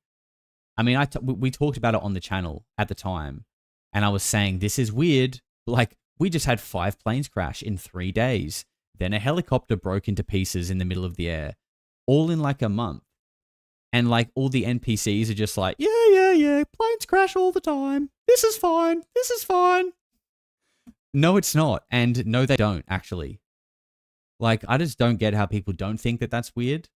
I mean, we talked about it on the channel at the time, and I was saying, this is weird. Like, we just had 5 planes crash in 3 days. Then a helicopter broke into pieces in the middle of the air, all in like a month. And like all the NPCs are just like, yeah, planes crash all the time. This is fine. No, it's not. And no, they don't, actually. Like, I just don't get how people don't think that that's weird.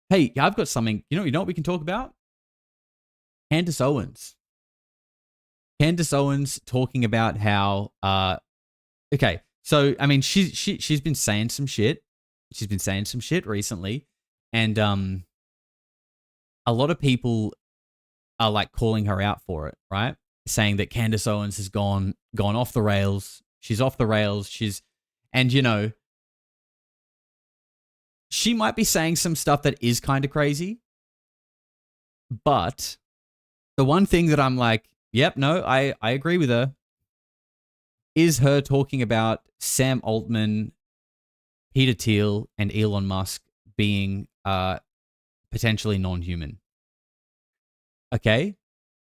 Hey, I've got something. You know what we can talk about? Candace Owens. Candace Owens talking about how, okay, so, I mean, she's been saying some shit. She's been saying some shit recently. And a lot of people are like calling her out for it, right? Saying that Candace Owens has gone off the rails. She's off the rails. And you know, she might be saying some stuff that is kind of crazy. But the one thing that I'm like, yep, no, I agree with her, is her talking about Sam Altman, Peter Thiel, and Elon Musk being potentially non-human. Okay,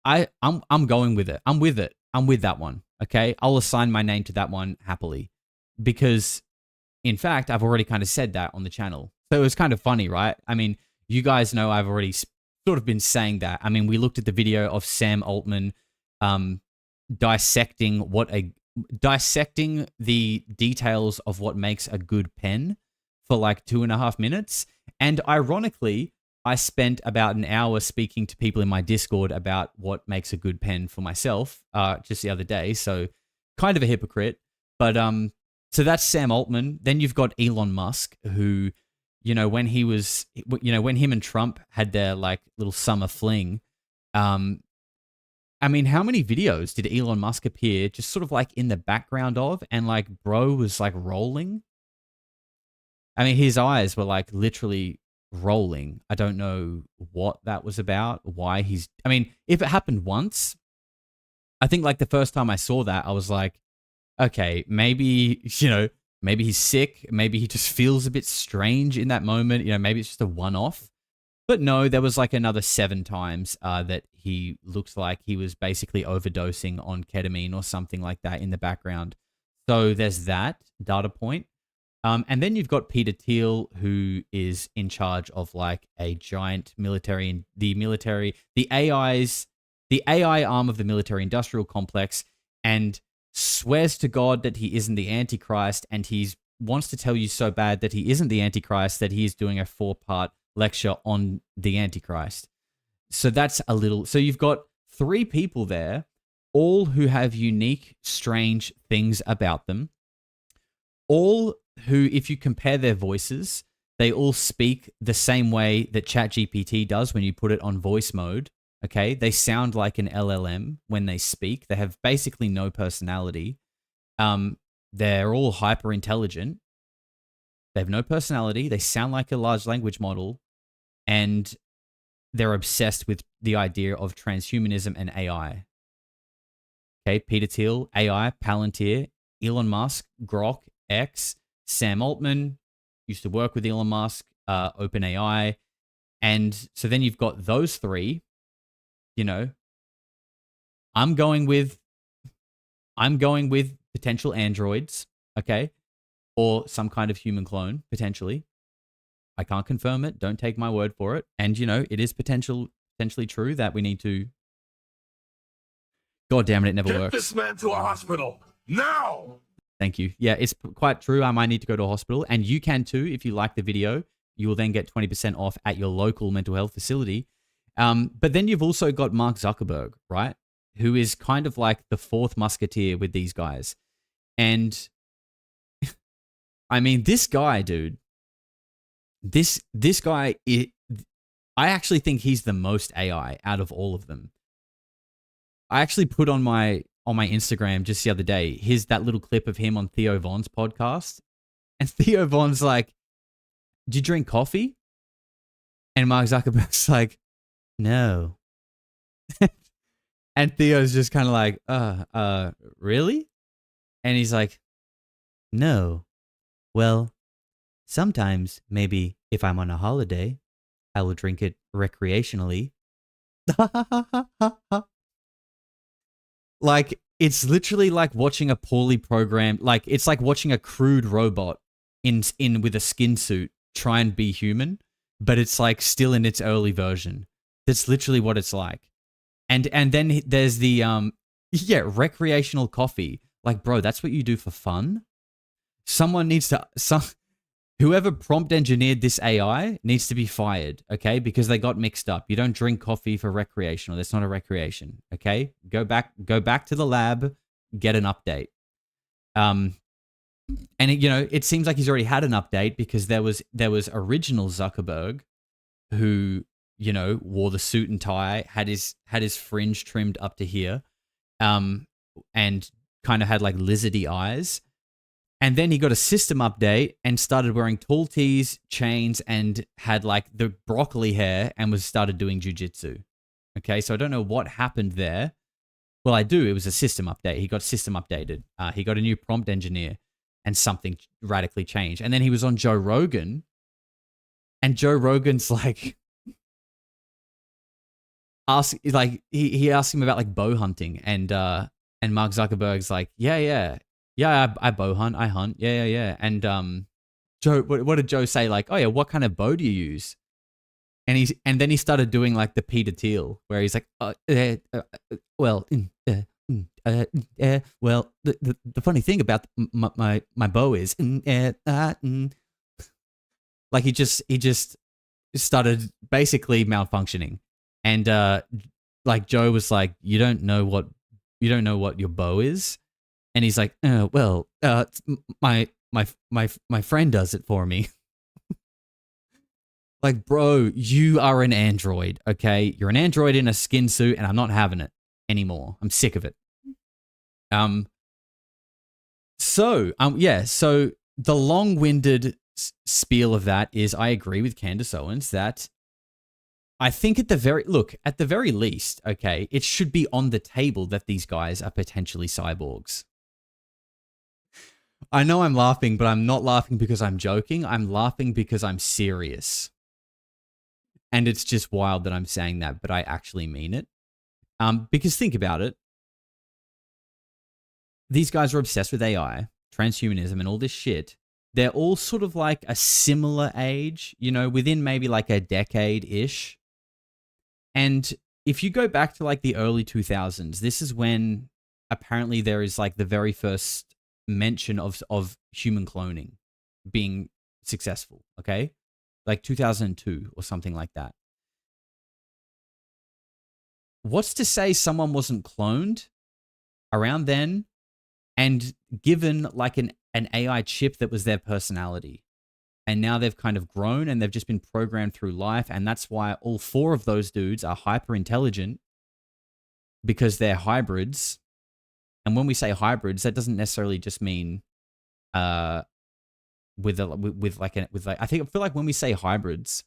I'm going with it. I'm with it. I'm with that one. Okay, I'll assign my name to that one happily, because in fact I've already kind of said that on the channel. So it was kind of funny, right? I mean, you guys know I've already sort of been saying that. I mean, we looked at the video of Sam Altman dissecting the details of what makes a good pen for like 2.5 minutes. And ironically, I spent about an hour speaking to people in my Discord about what makes a good pen for myself just the other day. So kind of a hypocrite. But so that's Sam Altman. Then you've got Elon Musk, who, you know, when him and Trump had their like little summer fling, I mean, how many videos did Elon Musk appear just sort of like in the background of, and like bro was like rolling? I mean, his eyes were like literally rolling. I don't know what that was about, why he's... I mean, if it happened once, I think like the first time I saw that, I was like, okay, maybe, you know, maybe he's sick. Maybe he just feels a bit strange in that moment. You know, maybe it's just a one-off. But no, there was like another 7 times that he looked like he was basically overdosing on ketamine or something like that in the background. So there's that data point. And then you've got Peter Thiel, who is in charge of like a giant military, the AI arm of the military industrial complex, and swears to God that he isn't the Antichrist, and he wants to tell you so bad that he isn't the Antichrist that he is doing a 4-part lecture on the Antichrist. So that's a little... So you've got 3 people there, all who have unique, strange things about them, all who, if you compare their voices, they all speak the same way that ChatGPT does when you put it on voice mode. Okay, they sound like an LLM when they speak. They have basically no personality. They're all hyper intelligent. They have no personality. They sound like a large language model, and they're obsessed with the idea of transhumanism and AI. Okay, Peter Thiel, AI, Palantir, Elon Musk, Grok, X, Sam Altman, used to work with Elon Musk, OpenAI. And so then you've got those 3, you know, I'm going with potential androids, okay? Or some kind of human clone, potentially. I can't confirm it. Don't take my word for it. And, you know, it is potentially true that we need to... God damn it, it never works. Get this man to a hospital, now! Thank you. Yeah, it's quite true. I might need to go to a hospital. And you can too, if you like the video. You will then get 20% off at your local mental health facility. But then you've also got Mark Zuckerberg, right? Who is kind of like the 4th musketeer with these guys. And I mean, this guy, dude, this guy, I actually think he's the most AI out of all of them. I actually put on my Instagram just the other day, that little clip of him on Theo Von's podcast. And Theo Von's like, do you drink coffee? And Mark Zuckerberg's like, no. And Theo's just kind of like, really? And he's like, no. Well, sometimes maybe if I'm on a holiday, I will drink it recreationally. Like, it's literally like watching a poorly programmed, like, it's like watching a crude robot in with a skin suit try and be human, but it's like still in its early version. That's literally what it's like. And then there's the, recreational coffee. Like, bro, that's what you do for fun? Someone needs to, whoever prompt engineered this AI needs to be fired, okay? Because they got mixed up. You don't drink coffee for recreational. That's not a recreation, okay? Go back to the lab, get an update. And it seems like he's already had an update because there was original Zuckerberg who, wore the suit and tie, had his fringe trimmed up to here, and kind of had like lizardy eyes. And then he got a system update and started wearing tall tees, chains, and had like the broccoli hair and started doing jujitsu. Okay, so I don't know what happened there. Well, I do. It was a system update. He got system updated. He got a new prompt engineer and something radically changed. And then he was on Joe Rogan, and Joe Rogan's like, he asked him about like bow hunting, and Mark Zuckerberg's like, yeah, I bow hunt, I hunt, yeah. And Joe, what did Joe say? Like, oh yeah, what kind of bow do you use? And then he started doing like the Peter Thiel, where he's like, well, the funny thing about my bow is, like he just started basically malfunctioning, and like Joe was like, you don't know what your bow is. And he's like, my friend does it for me. Like, bro, you are an android, okay? You're an android in a skin suit, and I'm not having it anymore. I'm sick of it. So the long-winded spiel of that is I agree with Candace Owens that I think at the very least, okay, it should be on the table that these guys are potentially cyborgs. I know I'm laughing, but I'm not laughing because I'm joking. I'm laughing because I'm serious. And it's just wild that I'm saying that, but I actually mean it. Because think about it. These guys are obsessed with AI, transhumanism, and all this shit. They're all sort of like a similar age, you know, within maybe like a decade-ish. And if you go back to like the early 2000s, this is when apparently there is like the very first mention of human cloning being successful, okay? Like 2002 or something like that. What's to say someone wasn't cloned around then and given like an AI chip that was their personality? And now they've kind of grown and they've just been programmed through life. And that's why all four of those dudes are hyper intelligent, because they're hybrids. And when we say hybrids, that doesn't necessarily just mean I feel like when we say hybrids,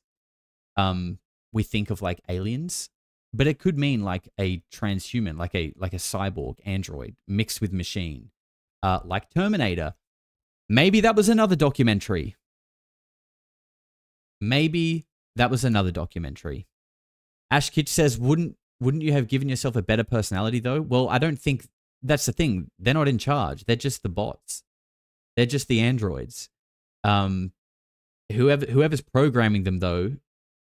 we think of like aliens, but it could mean like a transhuman, like a cyborg android mixed with machine, like Terminator. Maybe that was another documentary. Ash Kitch says, wouldn't you have given yourself a better personality though? Well, I don't think that's the thing. They're not in charge. They're just the bots. They're just the androids. Whoever's programming them though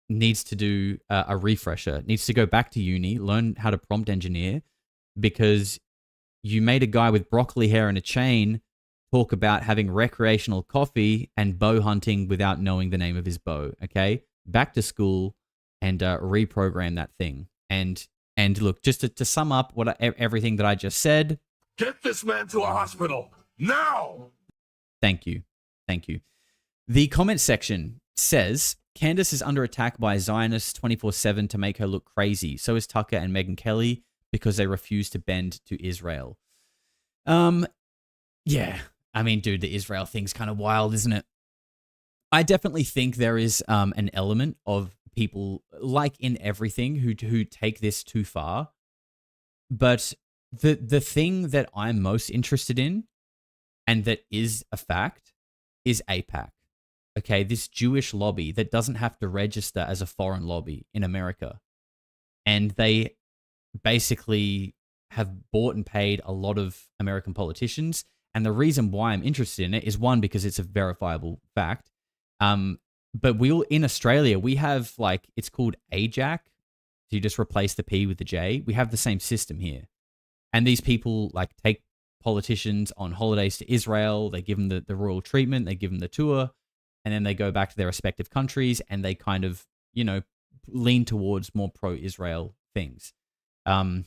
needs to do a refresher, needs to go back to uni, learn how to prompt engineer, because you made a guy with broccoli hair and a chain talk about having recreational coffee and bow hunting without knowing the name of his bow. Okay, back to school and reprogram that thing. And look, just to sum up everything that I just said. Get this man to a hospital now. Thank you. The comment section says Candace is under attack by Zionists 24/7 to make her look crazy. So is Tucker and Megyn Kelly because they refuse to bend to Israel. Yeah. I mean, dude, the Israel thing's kind of wild, isn't it? I definitely think there is an element of people, like in everything, who take this too far. But the thing that I'm most interested in, and that is a fact, is AIPAC. Okay, this Jewish lobby that doesn't have to register as a foreign lobby in America. And they basically have bought and paid a lot of American politicians. And the reason why I'm interested in it is, one, because it's a verifiable fact. But in Australia, we have like, it's called AJAC. So you just replace the P with the J. We have the same system here. And these people like take politicians on holidays to Israel. They give them the royal treatment. They give them the tour. And then they go back to their respective countries and they kind of, you know, lean towards more pro-Israel things. And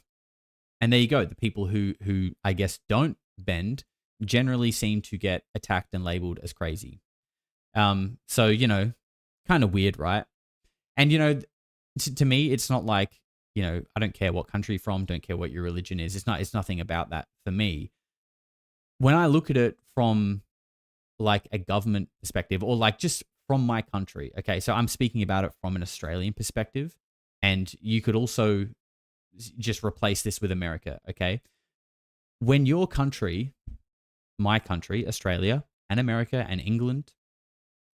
there you go. The people who I guess don't bend generally seem to get attacked and labeled as crazy. So, you know, kind of weird, right? And, you know, to me, it's not like, you know, I don't care what country you're from, don't care what your religion is. It's nothing about that for me. When I look at it from like a government perspective, or like just from my country, okay, so I'm speaking about it from an Australian perspective, and you could also just replace this with America, okay? When your country, my country, Australia, and America, and England,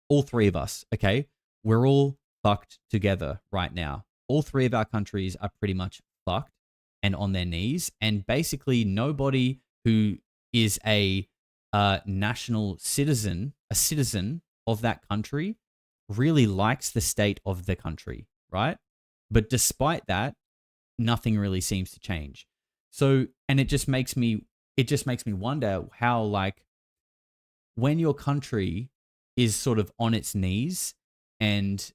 all three of us, okay, we're all fucked together right now. All three of our countries are pretty much fucked and on their knees, and basically nobody who is a national citizen, a citizen of that country, really likes the state of the country, right? But despite that, nothing really seems to change. So, and it just makes me wonder how, like, when your country is sort of on its knees and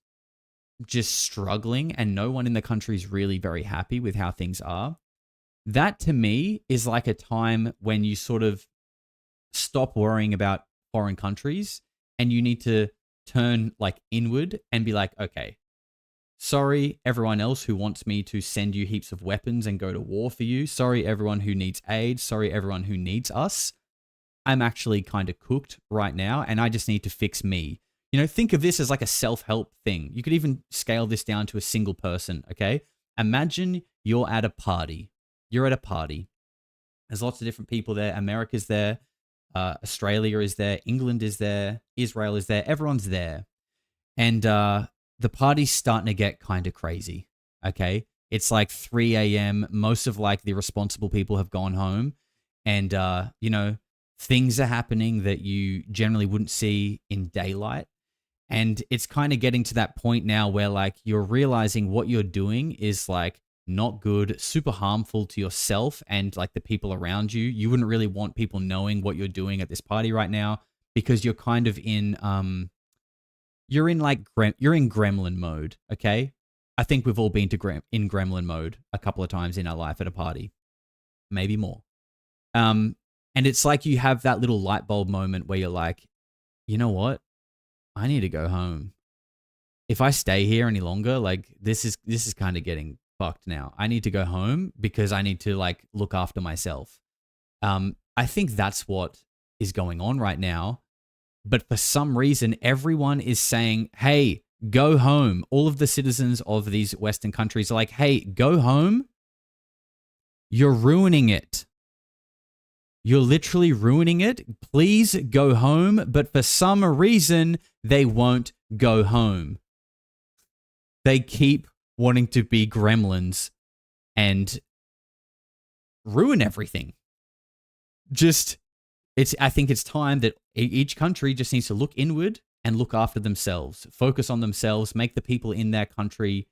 just struggling and no one in the country is really very happy with how things are, that to me is like a time when you sort of stop worrying about foreign countries and you need to turn like inward and be like, okay, sorry everyone else who wants me to send you heaps of weapons and go to war for you. Sorry everyone who needs aid. Sorry everyone who needs us. I'm actually kind of cooked right now and I just need to fix me. You know, think of this as like a self-help thing. You could even scale this down to a single person, okay? Imagine you're at a party. You're at a party. There's lots of different people there. America's there. Australia is there. England is there. Israel is there. Everyone's there. And the party's starting to get kind of crazy, okay? It's like 3 a.m. Most of like the responsible people have gone home. And, you know, things are happening that you generally wouldn't see in daylight. And it's kind of getting to that point now where like you're realizing what you're doing is like not good, super harmful to yourself and like the people around you. You wouldn't really want people knowing what you're doing at this party right now because you're kind of in, you're in gremlin mode, okay? I think we've all been to in gremlin mode a couple of times in our life at a party, maybe more. And it's like you have that little light bulb moment where you're like, you know what? I need to go home. If I stay here any longer, like this is kind of getting fucked now. I need to go home because I need to like look after myself. I think that's what is going on right now. But for some reason, everyone is saying, hey, go home. All of the citizens of these Western countries are like, hey, go home. You're ruining it. You're literally ruining it. Please go home. But for some reason, they won't go home. They keep wanting to be gremlins and ruin everything. I think it's time that each country just needs to look inward and look after themselves, focus on themselves, make the people in their country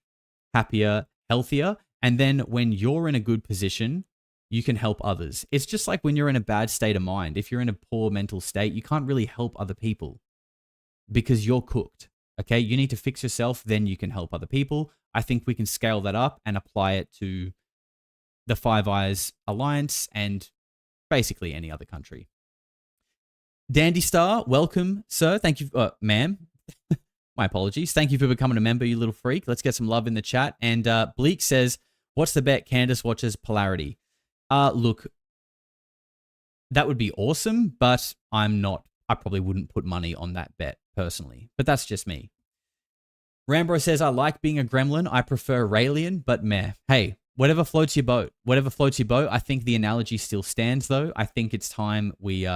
happier, healthier. And then when you're in a good position, you can help others. It's just like when you're in a bad state of mind. If you're in a poor mental state, you can't really help other people because you're cooked. Okay, you need to fix yourself, then you can help other people. I think we can scale that up and apply it to the Five Eyes Alliance and basically any other country. Dandy Star, welcome, sir. Thank you, ma'am. My apologies. Thank you for becoming a member, you little freak. Let's get some love in the chat. And Bleak says, what's the bet Candace watches Polarity? Look, that would be awesome, but I probably wouldn't put money on that bet personally, but that's just me. Rambro says, I like being a gremlin. I prefer Raelian, but meh. Hey, whatever floats your boat. Whatever floats your boat. I think the analogy still stands though. I think it's time we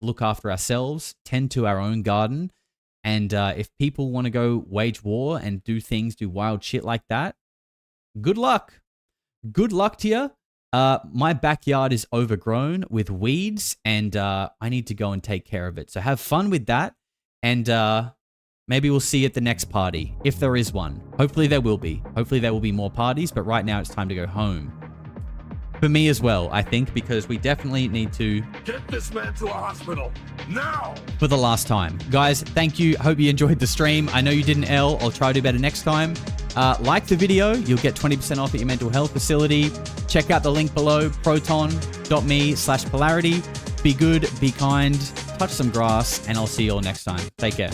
look after ourselves, tend to our own garden. And if people want to go wage war and do wild shit like that, good luck. Good luck to you. My backyard is overgrown with weeds and I need to go and take care of it. So have fun with that. And maybe we'll see you at the next party, if there is one. Hopefully there will be. Hopefully there will be more parties, but right now it's time to go home. For me as well, I think, because we definitely need to get this man to a hospital now. For the last time. Guys, thank you. Hope you enjoyed the stream. I know you did an L. I'll try to do better next time. Like the video. You'll get 20% off at your mental health facility. Check out the link below, proton.me/polarity. Be good, be kind, touch some grass, and I'll see you all next time. Take care.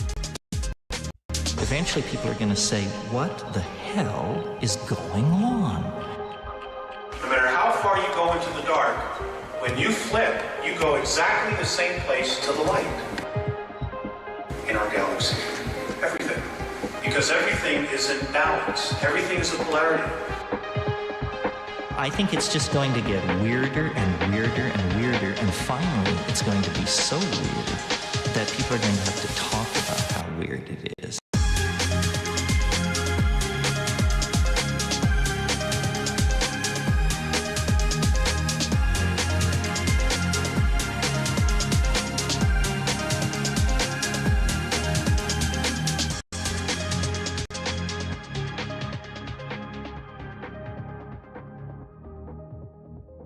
Eventually people are going to say, what the hell is going on? No matter how far you go into the dark, when you flip, you go exactly the same place to the light in our galaxy. Everything. Because everything is in balance. Everything is a polarity. I think it's just going to get weirder and weirder and weirder, and finally it's going to be so weird that people are going to have to talk about how weird it is.